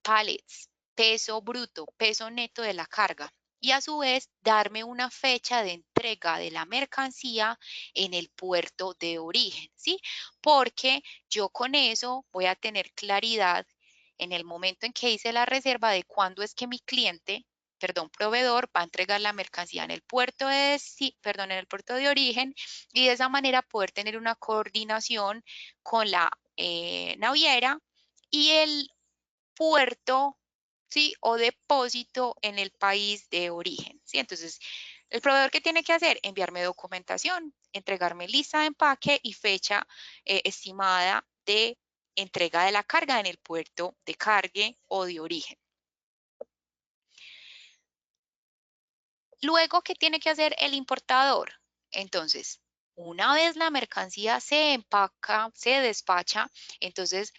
pallets, peso bruto, peso neto de la carga y a su vez darme una fecha de entrega de la mercancía en el puerto de origen, ¿sí? Porque yo con eso voy a tener claridad en el momento en que hice la reserva de cuándo es que mi cliente, perdón, proveedor va a entregar la mercancía en el puerto en el puerto de origen y de esa manera poder tener una coordinación con la naviera y el puerto, ¿sí? O depósito en el país de origen, ¿sí? Entonces, el proveedor, ¿qué tiene que hacer? Enviarme documentación, entregarme lista de empaque y fecha estimada de entrega de la carga en el puerto de cargue o de origen. Luego, ¿qué tiene que hacer el importador? Entonces, una vez la mercancía se empaca, se despacha, entonces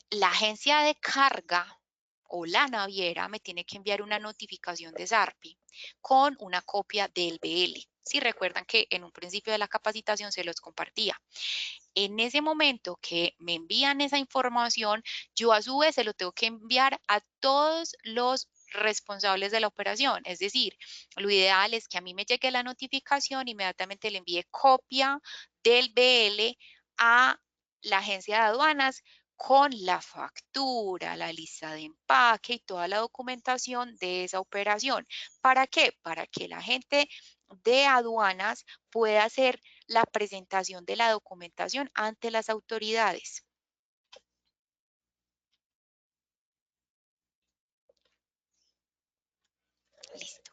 la agencia de carga o la naviera me tiene que enviar una notificación de SARPI con una copia del BL. Si recuerdan que en un principio de la capacitación se los compartía. En ese momento que me envían esa información, yo a su vez se lo tengo que enviar a todos los responsables de la operación. Es decir, lo ideal es que a mí me llegue la notificación, inmediatamente le envíe copia del BL a la agencia de aduanas con la factura, la lista de empaque y toda la documentación de esa operación. ¿Para qué? Para que la gente de aduanas pueda hacer la presentación de la documentación ante las autoridades. Listo.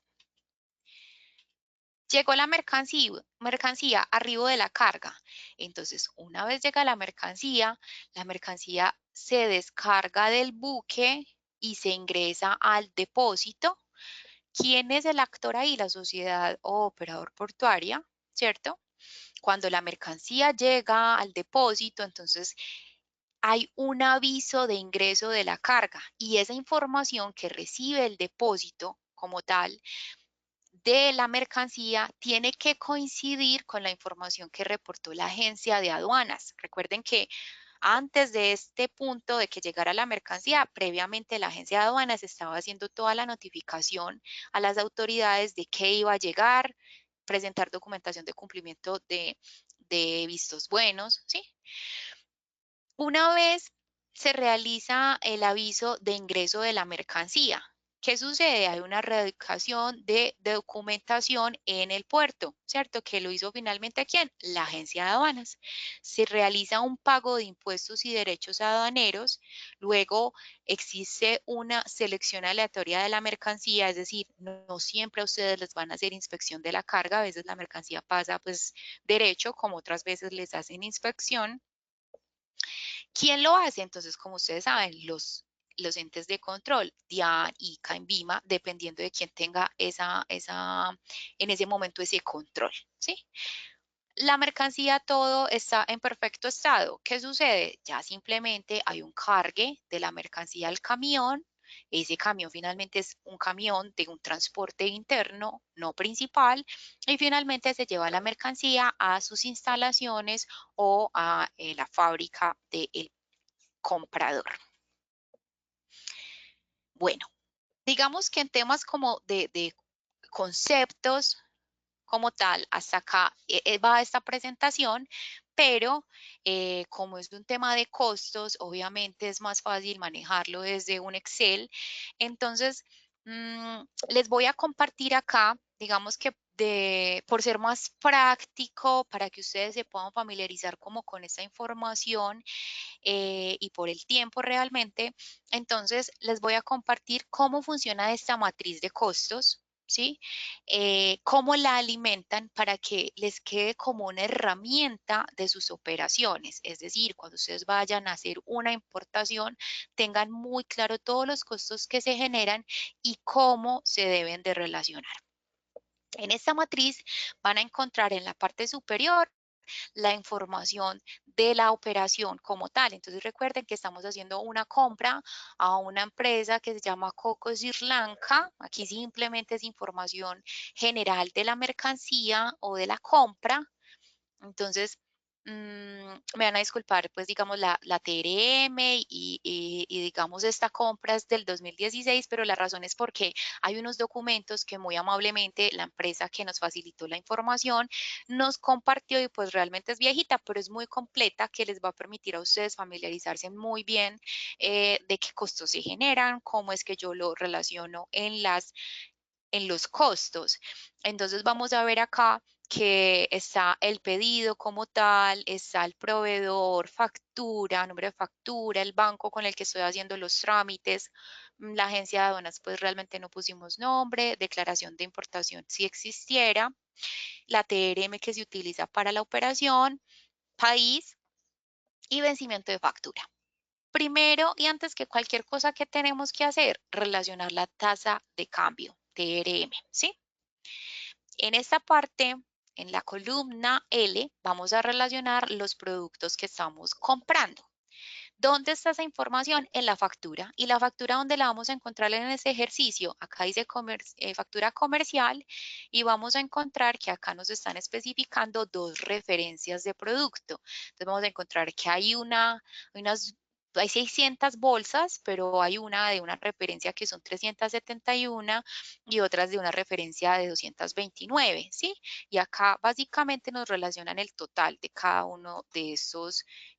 Llegó la mercancía arribo de la carga. Entonces, una vez llega la mercancía se descarga del buque y se ingresa al depósito. ¿Quién es el actor ahí? La sociedad o operador portuaria, ¿cierto? Cuando la mercancía llega al depósito, entonces hay un aviso de ingreso de la carga y esa información que recibe el depósito como tal de la mercancía tiene que coincidir con la información que reportó la agencia de aduanas. Recuerden que antes de este punto de que llegara la mercancía, previamente la agencia de aduanas estaba haciendo toda la notificación a las autoridades de que iba a llegar, presentar documentación de cumplimiento de vistos buenos, ¿sí? Una vez se realiza el aviso de ingreso de la mercancía, ¿Qué sucede? Hay una reeducación de documentación en el puerto, ¿cierto? ¿Que lo hizo finalmente quién? La agencia de aduanas. Se realiza un pago de impuestos y derechos aduaneros, luego existe una selección aleatoria de la mercancía, es decir, no siempre a ustedes les van a hacer inspección de la carga, a veces la mercancía pasa pues derecho, como otras veces les hacen inspección. ¿Quién lo hace? Entonces, como ustedes saben, los entes de control, DIAN, ICA, INVIMA, dependiendo de quién tenga en ese momento ese control, ¿sí? La mercancía todo está en perfecto estado. ¿Qué sucede? Ya simplemente hay un cargue de la mercancía al camión. Ese camión finalmente es un camión de un transporte interno, no principal, y finalmente se lleva la mercancía a sus instalaciones o a la fábrica del comprador. Bueno, digamos que en temas como de conceptos como tal, hasta acá va esta presentación, pero como es un tema de costos, obviamente es más fácil manejarlo desde un Excel. Entonces, les voy a compartir acá, digamos que por ser más práctico, para que ustedes se puedan familiarizar como con esta información, y por el tiempo realmente. Entonces, les voy a compartir cómo funciona esta matriz de costos, ¿sí? Cómo la alimentan para que les quede como una herramienta de sus operaciones. Es decir, cuando ustedes vayan a hacer una importación, tengan muy claro todos los costos que se generan y cómo se deben de relacionar. En esta matriz van a encontrar en la parte superior la información de la operación como tal. Entonces recuerden que estamos haciendo una compra a una empresa que se llama Coco Sri Lanka. Aquí simplemente es información general de la mercancía o de la compra. Entonces, me van a disculpar, pues digamos la TRM y digamos esta compra es del 2016, pero la razón es porque hay unos documentos que muy amablemente la empresa que nos facilitó la información nos compartió y pues realmente es viejita, pero es muy completa que les va a permitir a ustedes familiarizarse muy bien de qué costos se generan, cómo es que yo lo relaciono en los costos. Entonces vamos a ver acá que está el pedido como tal, está el proveedor, factura, número de factura, el banco con el que estoy haciendo los trámites, la agencia de aduanas, pues realmente no pusimos nombre, declaración de importación si existiera, la TRM que se utiliza para la operación, país y vencimiento de factura. Primero y antes que cualquier cosa que tenemos que hacer, relacionar la tasa de cambio, TRM, ¿sí? En esta parte, en la columna L, vamos a relacionar los productos que estamos comprando. ¿Dónde está esa información? En la factura. ¿Y la factura dónde la vamos a encontrar en este ejercicio? Acá dice factura comercial y vamos a encontrar que acá nos están especificando dos referencias de producto. Entonces vamos a encontrar que hay 600 bolsas, pero hay una de una referencia que son 371 y otras de una referencia de 229, ¿sí? Y acá básicamente nos relacionan el total de cada uno de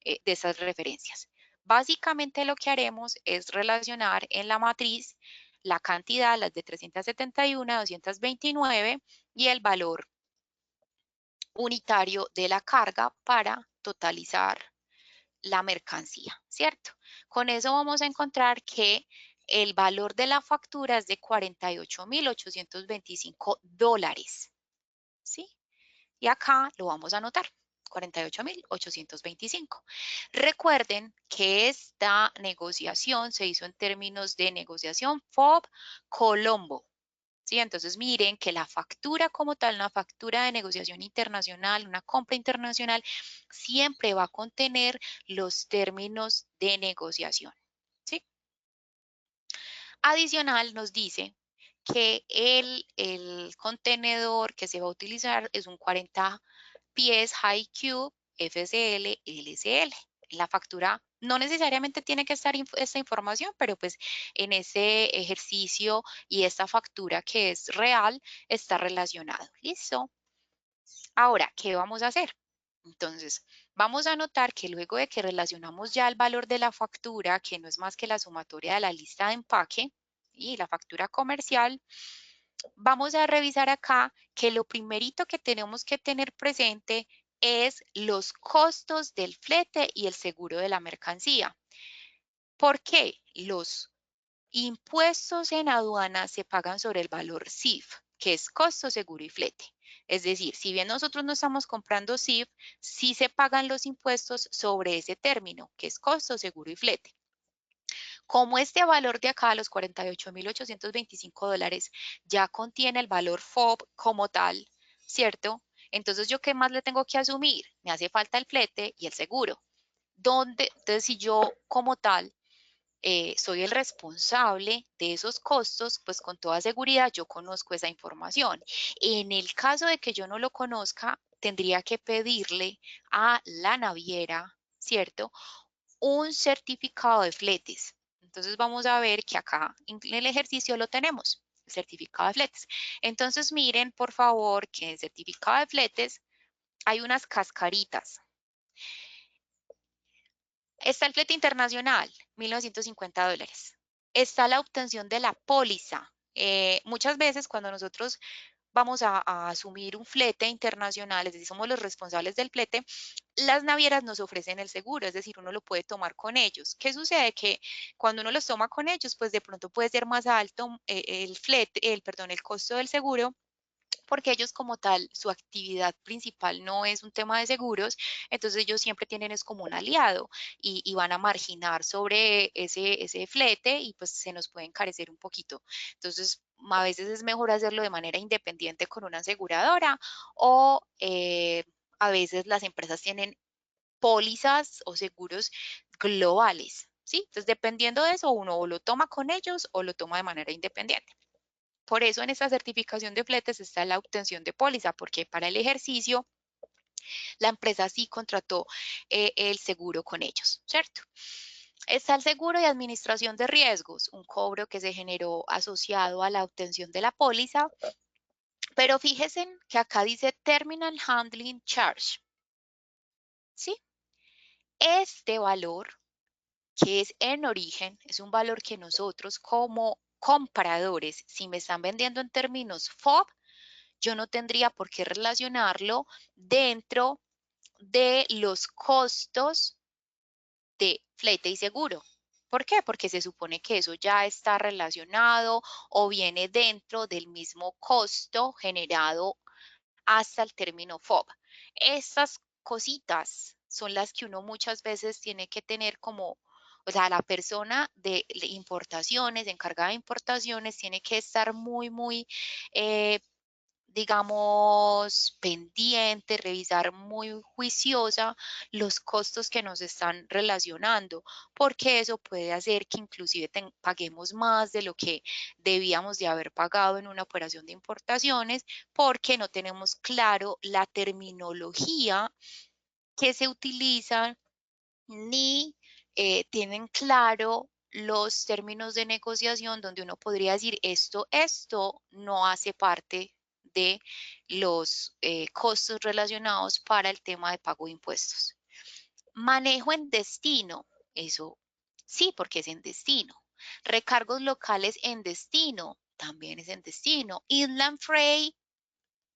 de esas referencias. Básicamente lo que haremos es relacionar en la matriz la cantidad, las de 371, 229 y el valor unitario de la carga para totalizar la mercancía, ¿cierto? Con eso vamos a encontrar que el valor de la factura es de $48,825, ¿sí? Y acá lo vamos a anotar. 48,825. Recuerden que esta negociación se hizo en términos de negociación FOB-Colombo. ¿Sí? Entonces miren que la factura como tal, una factura de negociación internacional, una compra internacional, siempre va a contener los términos de negociación. ¿Sí? Adicional nos dice que el contenedor que se va a utilizar es un 40 pies High Cube FSL LSL. La factura no necesariamente tiene que estar esta información, pero pues en ese ejercicio y esta factura que es real está relacionado. ¿Listo? Ahora, ¿qué vamos a hacer? Entonces, vamos a notar que luego de que relacionamos ya el valor de la factura, que no es más que la sumatoria de la lista de empaque, y la factura comercial, vamos a revisar acá que lo primerito que tenemos que tener presente es los costos del flete y el seguro de la mercancía. ¿Por qué? Los impuestos en aduana se pagan sobre el valor CIF, que es costo, seguro y flete. Es decir, si bien nosotros no estamos comprando CIF, sí se pagan los impuestos sobre ese término, que es costo, seguro y flete. Como este valor de acá, los 48.825 dólares, ya contiene el valor FOB como tal, ¿cierto? Entonces, ¿yo qué más le tengo que asumir? Me hace falta el flete y el seguro. Entonces, si yo como tal soy el responsable de esos costos, pues con toda seguridad yo conozco esa información. En el caso de que yo no lo conozca, tendría que pedirle a la naviera, ¿cierto? Un certificado de fletes. Entonces vamos a ver que acá en el ejercicio lo tenemos, el certificado de fletes. Entonces miren, por favor, que en el certificado de fletes hay unas cascaritas. Está el flete internacional, 1.950 dólares. Está la obtención de la póliza. Muchas veces cuando nosotros vamos a asumir un flete internacional, es decir, somos los responsables del flete, las navieras nos ofrecen el seguro, es decir, uno lo puede tomar con ellos. ¿Qué sucede? Que cuando uno los toma con ellos, pues de pronto puede ser más alto el flete, perdón, el costo del seguro, porque ellos como tal, su actividad principal no es un tema de seguros, entonces ellos siempre tienen es como un aliado y van a marginar sobre ese flete y pues se nos puede encarecer un poquito. Entonces, a veces es mejor hacerlo de manera independiente con una aseguradora o a veces las empresas tienen pólizas o seguros globales, ¿sí? Entonces, dependiendo de eso, uno o lo toma con ellos o lo toma de manera independiente. Por eso en esta certificación de fletes está la obtención de póliza, porque para el ejercicio la empresa sí contrató el seguro con ellos, ¿cierto? Está el seguro y administración de riesgos, un cobro que se generó asociado a la obtención de la póliza, pero fíjense que acá dice Terminal Handling Charge, ¿sí? Este valor, que es en origen, es un valor que nosotros como compradores, si me están vendiendo en términos FOB, yo no tendría por qué relacionarlo dentro de los costos de flete y seguro. ¿Por qué? Porque se supone que eso ya está relacionado o viene dentro del mismo costo generado hasta el término FOB. Estas cositas son las que uno muchas veces tiene que tener como, o sea, la persona de importaciones, encargada de importaciones, tiene que estar muy digamos, pendiente, revisar muy juiciosa los costos que nos están relacionando, porque eso puede hacer que inclusive paguemos más de lo que debíamos de haber pagado en una operación de importaciones, porque no tenemos claro la terminología que se utiliza ni tienen claro los términos de negociación donde uno podría decir esto no hace parte de los costos relacionados para el tema de pago de impuestos. Manejo en destino, eso sí, porque es en destino. Recargos locales en destino, también es en destino. Inland Freight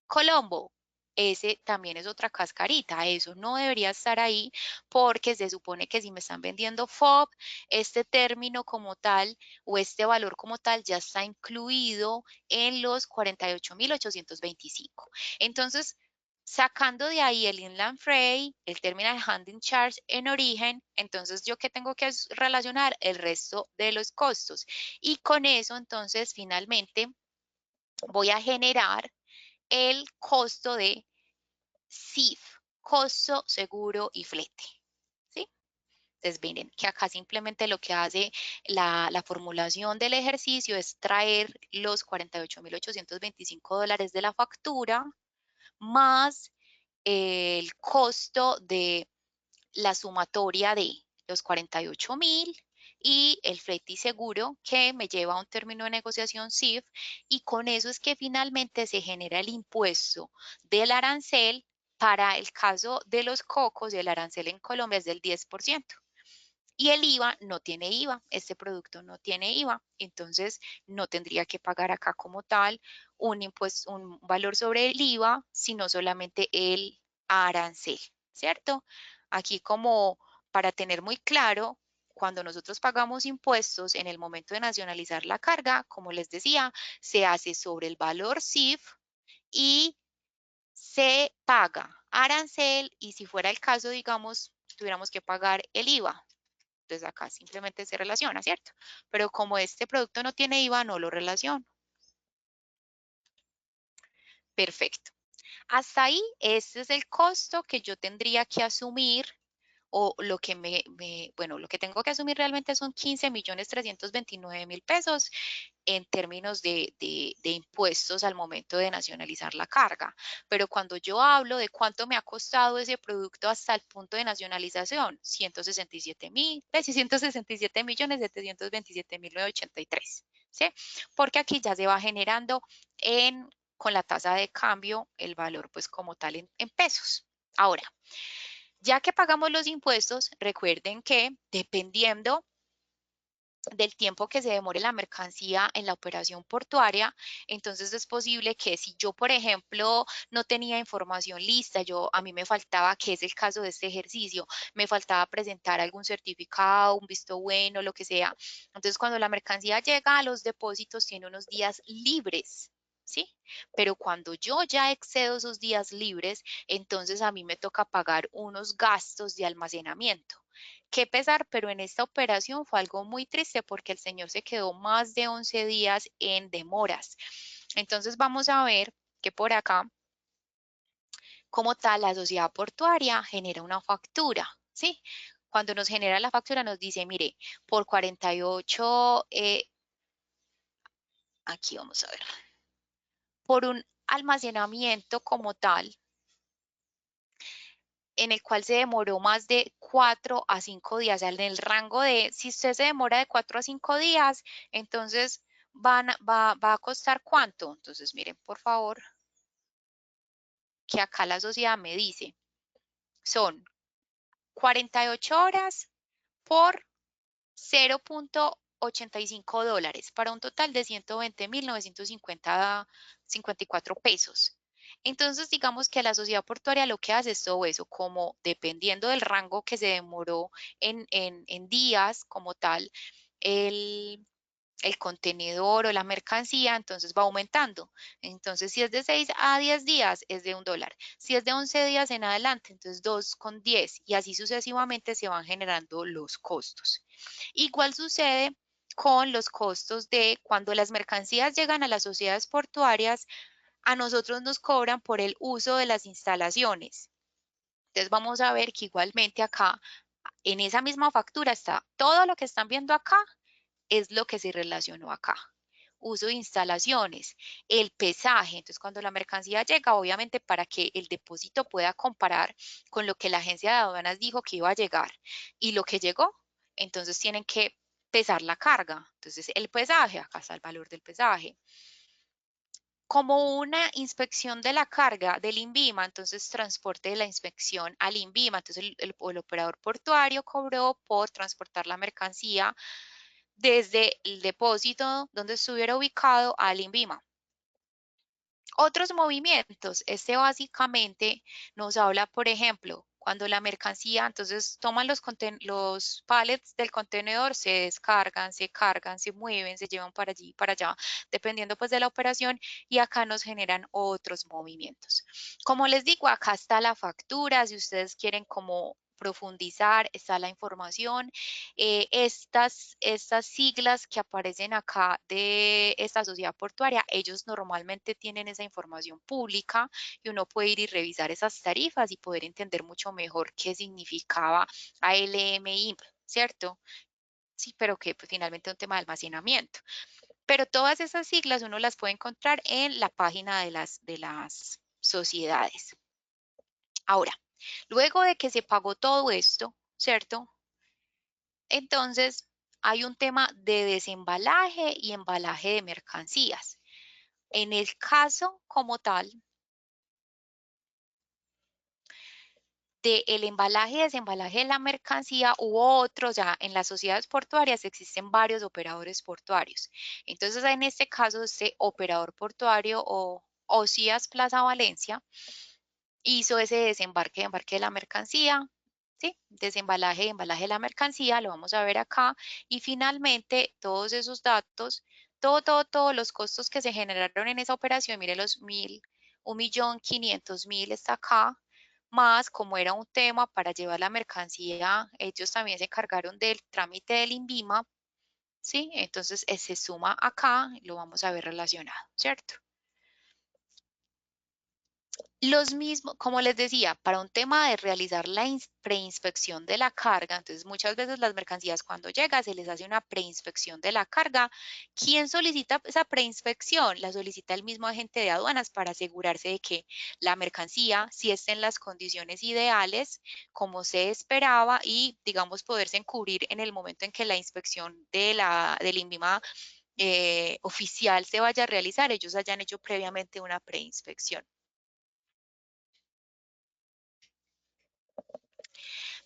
Colombo, ese también es otra cascarita, eso no debería estar ahí porque se supone que si me están vendiendo FOB, este término como tal o este valor como tal ya está incluido en los 48.825. Entonces, sacando de ahí el inland freight, el terminal handling charge en origen, entonces yo qué tengo que relacionar el resto de los costos. Y con eso, entonces, finalmente voy a generar el costo de CIF, costo, seguro y flete. ¿Sí? Entonces, miren que acá simplemente lo que hace la formulación del ejercicio es traer los 48.825 dólares de la factura más el costo de la sumatoria de los 48.000 y el flete y seguro que me lleva a un término de negociación CIF y con eso es que finalmente se genera el impuesto del arancel. Para el caso de los cocos, el arancel en Colombia es del 10%. Y el IVA no tiene IVA, este producto no tiene IVA, entonces no tendría que pagar acá como tal un impuesto, un valor sobre el IVA, sino solamente el arancel, ¿cierto? Aquí como para tener muy claro, cuando nosotros pagamos impuestos en el momento de nacionalizar la carga, como les decía, se hace sobre el valor CIF y se paga arancel y si fuera el caso, digamos, tuviéramos que pagar el IVA. Entonces acá simplemente se relaciona, ¿cierto? Pero como este producto no tiene IVA, no lo relaciono. Perfecto. Hasta ahí, este es el costo que yo tendría que asumir o lo que bueno, lo que tengo que asumir realmente son 15.329.000 pesos en términos de impuestos al momento de nacionalizar la carga. Pero cuando yo hablo de cuánto me ha costado ese producto hasta el punto de nacionalización, 167.727.983, ¿sí? Porque aquí ya se va generando con la tasa de cambio el valor pues como tal en pesos. Ahora, ya que pagamos los impuestos, recuerden que dependiendo del tiempo que se demore la mercancía en la operación portuaria, entonces es posible que si yo, por ejemplo, no tenía información lista, a mí me faltaba, que es el caso de este ejercicio, me faltaba presentar algún certificado, un visto bueno, lo que sea. Entonces, cuando la mercancía llega a los depósitos, tiene unos días libres. ¿Sí? Pero cuando yo ya excedo esos días libres, entonces a mí me toca pagar unos gastos de almacenamiento. Qué pesar, pero en esta operación fue algo muy triste porque el señor se quedó más de 11 días en demoras. Entonces vamos a ver que por acá, como tal, la sociedad portuaria genera una factura, ¿sí? Cuando nos genera la factura nos dice, mire, por 48, aquí vamos a ver, por un almacenamiento como tal, en el cual se demoró más de 4 a 5 días, o sea, en el rango de, si usted se demora de 4 a 5 días, entonces va a costar cuánto. Entonces, miren, por favor, que acá la sociedad me dice, son 48 horas por 0.85 dólares para un total de 120.954 pesos. Entonces, digamos que la sociedad portuaria lo que hace es todo eso, como dependiendo del rango que se demoró en días como tal, el, el contenedor o la mercancía, entonces va aumentando. Entonces, si es de 6 a 10 días, es de $1. Si es de 11 días en adelante, entonces 2,10 y así sucesivamente se van generando los costos. Igual sucede con los costos de cuando las mercancías llegan a las sociedades portuarias, a nosotros nos cobran por el uso de las instalaciones. Entonces vamos a ver que igualmente acá, en esa misma factura está todo lo que están viendo acá, es lo que se relacionó acá. Uso de instalaciones, el pesaje. Entonces, cuando la mercancía llega, obviamente para que el depósito pueda comparar con lo que la agencia de aduanas dijo que iba a llegar y lo que llegó, entonces tienen que pesar la carga. Entonces, el pesaje, acá está el valor del pesaje. Como una inspección de la carga del INVIMA, entonces transporte de la inspección al INVIMA, entonces el operador portuario cobró por transportar la mercancía desde el depósito donde estuviera ubicado al INVIMA. Otros movimientos, este básicamente nos habla, por ejemplo, cuando la mercancía, entonces toman los pallets del contenedor, se descargan, se cargan, se mueven, se llevan para allí y para allá, dependiendo pues de la operación, y acá nos generan otros movimientos. Como les digo, acá está la factura, si ustedes quieren como profundizar, está la información. Estas siglas que aparecen acá de esta sociedad portuaria, ellos normalmente tienen esa información pública y uno puede ir y revisar esas tarifas y poder entender mucho mejor qué significaba ALMI, ¿cierto? Sí, pero que pues, finalmente es un tema de almacenamiento. Pero todas esas siglas uno las puede encontrar en la página de las sociedades. Ahora, luego de que se pagó todo esto, ¿cierto? Entonces, hay un tema de desembalaje y embalaje de mercancías. En el caso como tal, del embalaje y desembalaje de la mercancía hubo otro, ya en las sociedades portuarias existen varios operadores portuarios. Entonces, en este caso, este operador portuario o OCIAS Plaza Valencia hizo ese desembarque y embarque de la mercancía, ¿sí? Desembalaje y embalaje de la mercancía, lo vamos a ver acá. Y finalmente, todos esos datos, todos los costos que se generaron en esa operación, mire los 1.500.000 está acá, más como era un tema para llevar la mercancía, ellos también se encargaron del trámite del INVIMA, ¿sí? Entonces, se suma acá, lo vamos a ver relacionado, ¿cierto? Los mismos, como les decía, para un tema de realizar la preinspección de la carga, entonces muchas veces las mercancías cuando llegan se les hace una preinspección de la carga. ¿Quién solicita esa preinspección? La solicita el mismo agente de aduanas para asegurarse de que la mercancía sí esté en las condiciones ideales, como se esperaba, y digamos poderse encubrir en el momento en que la inspección del INVIMA oficial se vaya a realizar, ellos hayan hecho previamente una preinspección,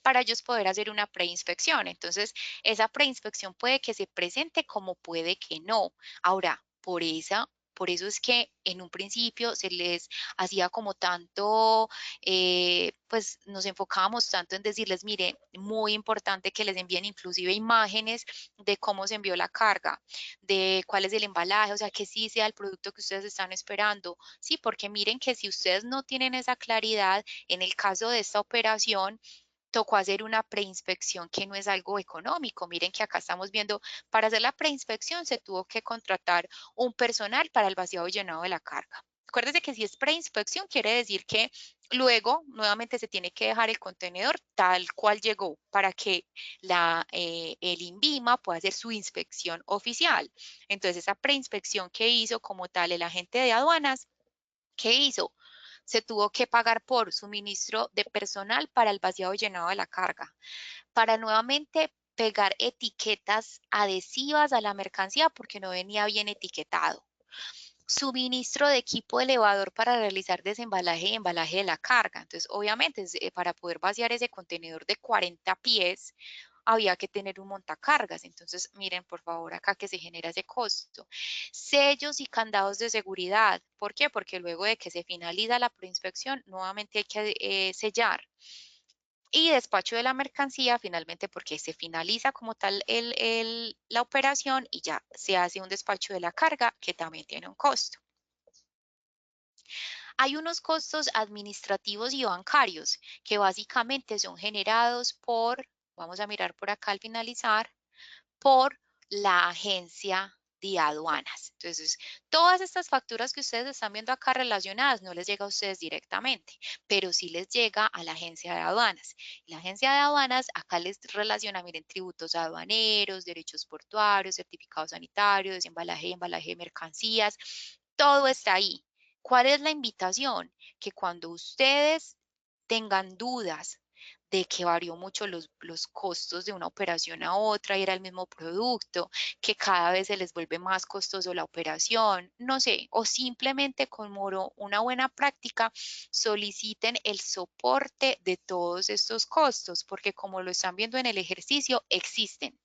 para ellos poder hacer una preinspección. Entonces, esa preinspección puede que se presente como puede que no. Ahora, por eso es que en un principio se les hacía como tanto, pues nos enfocábamos tanto en decirles, mire, muy importante que les envíen inclusive imágenes de cómo se envió la carga, de cuál es el embalaje, o sea, que sí sea el producto que ustedes están esperando. Sí, porque miren que si ustedes no tienen esa claridad, en el caso de esta operación, tocó hacer una preinspección que no es algo económico. Miren que acá estamos viendo, para hacer la preinspección se tuvo que contratar un personal para el vaciado y llenado de la carga. Acuérdense que si es preinspección quiere decir que luego nuevamente se tiene que dejar el contenedor tal cual llegó para que el INVIMA pueda hacer su inspección oficial. Entonces esa preinspección que hizo como tal el agente de aduanas, ¿qué hizo? Se tuvo que pagar por suministro de personal para el vaciado y llenado de la carga, para nuevamente pegar etiquetas adhesivas a la mercancía porque no venía bien etiquetado. Suministro de equipo elevador para realizar desembalaje y embalaje de la carga. Entonces, obviamente, para poder vaciar ese contenedor de 40 pies, había que tener un montacargas. Entonces, miren, por favor, acá que se genera ese costo. Sellos y candados de seguridad. ¿Por qué? Porque luego de que se finaliza la preinspección, nuevamente hay que sellar. Y despacho de la mercancía, finalmente, porque se finaliza como tal la operación y ya se hace un despacho de la carga que también tiene un costo. Hay unos costos administrativos y bancarios que básicamente son generados por, vamos a mirar por acá al finalizar, por la agencia de aduanas. Entonces, todas estas facturas que ustedes están viendo acá relacionadas no les llega a ustedes directamente, pero sí les llega a la agencia de aduanas. La agencia de aduanas acá les relaciona, miren, tributos aduaneros, derechos portuarios, certificados sanitarios, desembalaje y embalaje de mercancías, todo está ahí. ¿Cuál es la invitación? Que cuando ustedes tengan dudas de que varió mucho los costos de una operación a otra y era el mismo producto, que cada vez se les vuelve más costoso la operación, no sé, o simplemente como una buena práctica, soliciten el soporte de todos estos costos, porque como lo están viendo en el ejercicio, existen.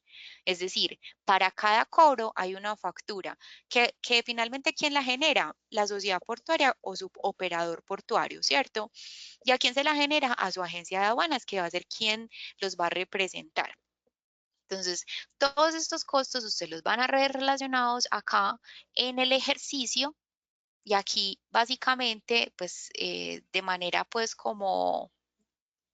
Es decir, para cada cobro hay una factura que finalmente, ¿quién la genera? La sociedad portuaria o su operador portuario, ¿cierto? ¿Y a quién se la genera? A su agencia de aduanas, que va a ser quien los va a representar. Entonces, todos estos costos ustedes los van a ver relacionados acá en el ejercicio, y aquí básicamente, pues de manera pues como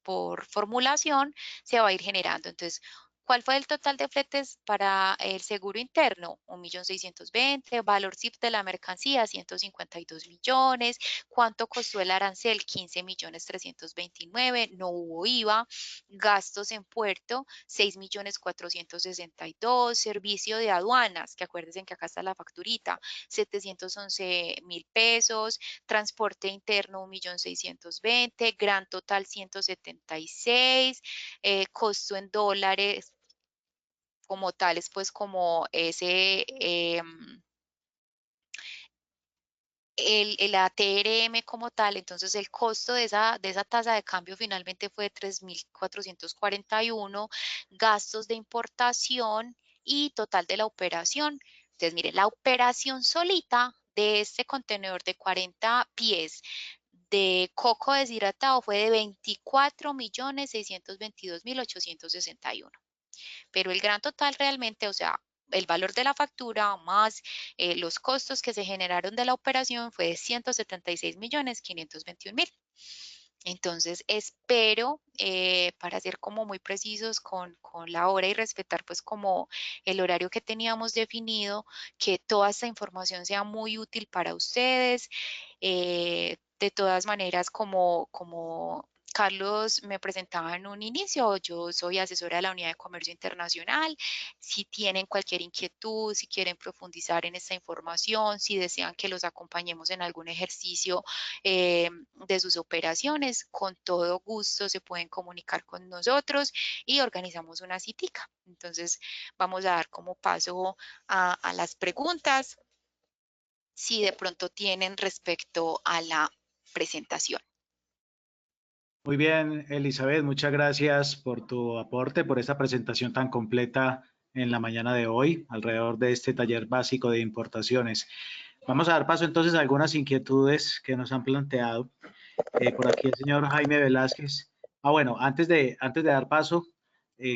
por formulación se va a ir generando. Entonces, ¿cuál fue el total de fletes para el seguro interno? 1.620.000, valor CIF de la mercancía, 152 millones. ¿Cuánto costó el arancel? 15.329.000, no hubo IVA. Gastos en puerto, 6.462.000. Servicio de aduanas, que acuérdense que acá está la facturita, 711.000 pesos. Transporte interno 1.620.000, gran total 176, costo en dólares como tales, pues como el ATRM como tal, entonces el costo de esa tasa de cambio finalmente fue de 3.441, gastos de importación y total de la operación. Entonces, mire, la operación solita de este contenedor de 40 pies de coco deshidratado fue de 24.622.861. Pero el gran total realmente, o sea, el valor de la factura más los costos que se generaron de la operación fue de 176.521.000. Entonces, espero, para ser como muy precisos con la hora y respetar pues como el horario que teníamos definido, que toda esta información sea muy útil para ustedes. De todas maneras, como Carlos me presentaba en un inicio, yo soy asesora de la Unidad de Comercio Internacional. Si tienen cualquier inquietud, si quieren profundizar en esta información, si desean que los acompañemos en algún ejercicio de sus operaciones, con todo gusto se pueden comunicar con nosotros y organizamos una citica. Entonces, vamos a dar como paso a las preguntas, si de pronto tienen respecto a la presentación. Muy bien, Elizabeth, muchas gracias por tu aporte, por esta presentación tan completa en la mañana de hoy alrededor de este taller básico de importaciones. Vamos a dar paso entonces a algunas inquietudes que nos han planteado. Por aquí el señor Jaime Velázquez. Bueno, antes de dar paso,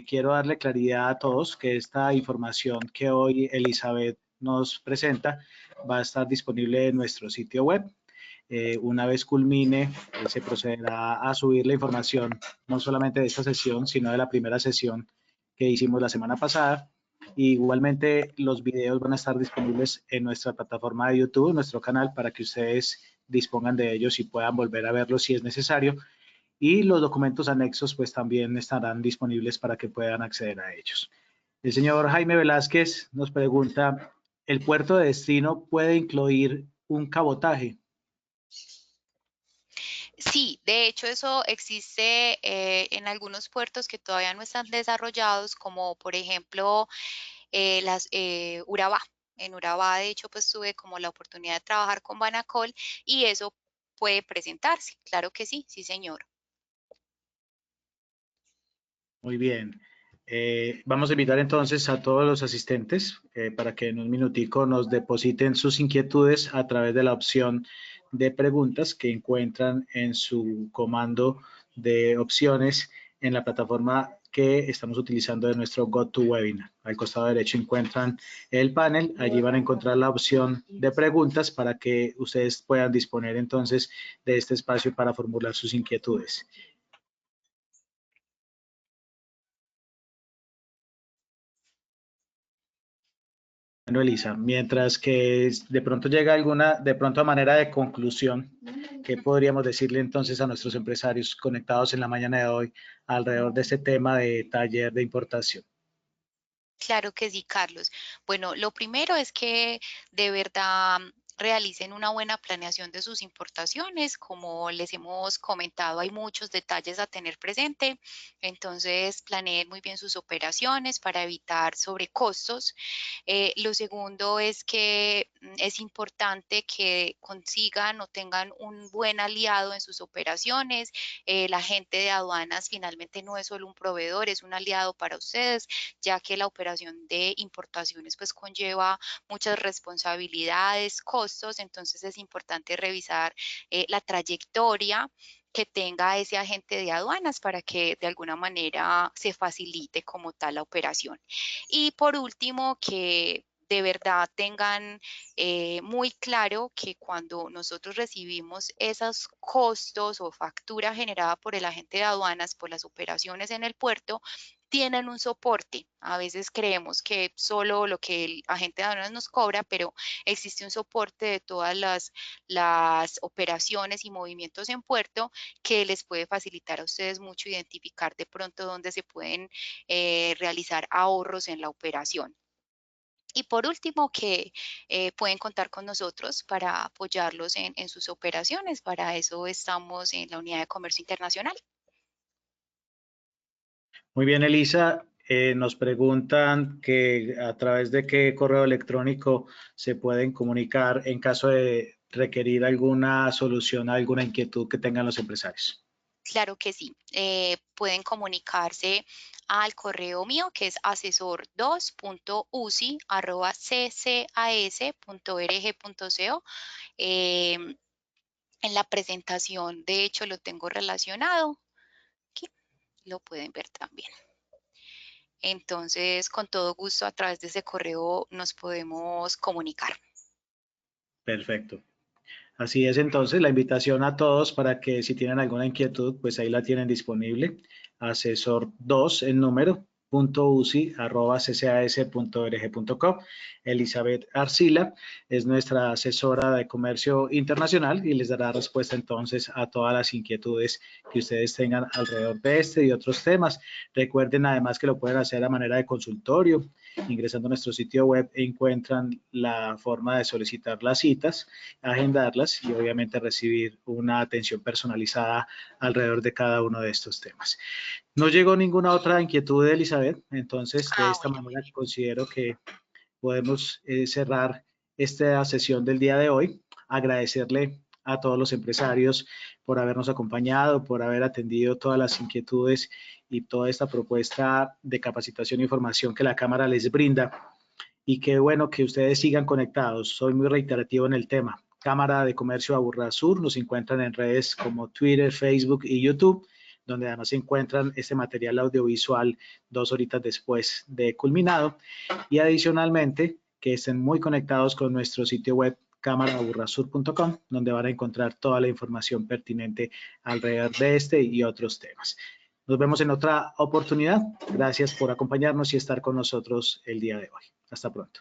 quiero darle claridad a todos que esta información que hoy Elizabeth nos presenta va a estar disponible en nuestro sitio web. Una vez culmine, se procederá a subir la información, no solamente de esta sesión, sino de la primera sesión que hicimos la semana pasada. Igualmente, los videos van a estar disponibles en nuestra plataforma de YouTube, nuestro canal, para que ustedes dispongan de ellos y puedan volver a verlos si es necesario. Y los documentos anexos, pues también estarán disponibles para que puedan acceder a ellos. El señor Jaime Velázquez nos pregunta, ¿el puerto de destino puede incluir un cabotaje? Sí, de hecho eso existe en algunos puertos que todavía no están desarrollados, como por ejemplo Urabá. En Urabá, de hecho, pues tuve como la oportunidad de trabajar con Banacol y eso puede presentarse. Claro que sí, sí, señor. Muy bien. Vamos a invitar entonces a todos los asistentes para que en un minutico nos depositen sus inquietudes a través de la opción de preguntas que encuentran en su comando de opciones en la plataforma que estamos utilizando de nuestro GoToWebinar. Al costado derecho encuentran el panel, allí van a encontrar la opción de preguntas para que ustedes puedan disponer entonces de este espacio para formular sus inquietudes. Bueno, Elisa, mientras que de pronto llega alguna, de pronto a manera de conclusión, ¿qué podríamos decirle entonces a nuestros empresarios conectados en la mañana de hoy alrededor de este tema de taller de importación? Claro que sí, Carlos. Bueno, lo primero es que de verdad realicen una buena planeación de sus importaciones. Como les hemos comentado, hay muchos detalles a tener presente. Entonces, planeen muy bien sus operaciones para evitar sobrecostos. Lo segundo es que es importante que consigan o tengan un buen aliado en sus operaciones. La gente de aduanas finalmente no es solo un proveedor, es un aliado para ustedes, ya que la operación de importaciones pues conlleva muchas responsabilidades, costos, entonces es importante revisar la trayectoria que tenga ese agente de aduanas para que de alguna manera se facilite como tal la operación. Y por último, que de verdad tengan muy claro que cuando nosotros recibimos esos costos o factura generada por el agente de aduanas por las operaciones en el puerto, tienen un soporte. A veces creemos que solo lo que el agente de aduanas nos cobra, pero existe un soporte de todas las operaciones y movimientos en puerto que les puede facilitar a ustedes mucho identificar de pronto dónde se pueden realizar ahorros en la operación. Y por último, que pueden contar con nosotros para apoyarlos en sus operaciones. Para eso estamos en la Unidad de Comercio Internacional. Muy bien, Elisa. Nos preguntan que a través de qué correo electrónico se pueden comunicar en caso de requerir alguna solución a alguna inquietud que tengan los empresarios. Claro que sí. Pueden comunicarse al correo mío que es asesor2.uci@ccas.org.co. En la presentación, de hecho, lo tengo relacionado. Aquí lo pueden ver también. Entonces, con todo gusto, a través de ese correo nos podemos comunicar. Perfecto. Así es, entonces, la invitación a todos para que si tienen alguna inquietud, pues ahí la tienen disponible. Asesor 2 en número, .uci@ccas.org.co. Elizabeth Arcila es nuestra asesora de comercio internacional y les dará respuesta entonces a todas las inquietudes que ustedes tengan alrededor de este y otros temas. Recuerden además que lo pueden hacer a manera de consultorio. Ingresando a nuestro sitio web encuentran la forma de solicitar las citas, agendarlas y obviamente recibir una atención personalizada alrededor de cada uno de estos temas. No llegó ninguna otra inquietud de Elizabeth, entonces de esta Bueno, muy manera bien. considero que podemos cerrar esta sesión del día de hoy. Agradecerle a todos los empresarios por habernos acompañado, por haber atendido todas las inquietudes y toda esta propuesta de capacitación e información que la Cámara les brinda. Y qué bueno que ustedes sigan conectados. Soy muy reiterativo en el tema. Cámara de Comercio Aburrasur, nos encuentran en redes como Twitter, Facebook y YouTube, donde además se encuentran este material audiovisual 2 horitas después de culminado. Y adicionalmente, que estén muy conectados con nuestro sitio web cámaraaburrasur.com, donde van a encontrar toda la información pertinente alrededor de este y otros temas. Nos vemos en otra oportunidad. Gracias por acompañarnos y estar con nosotros el día de hoy. Hasta pronto.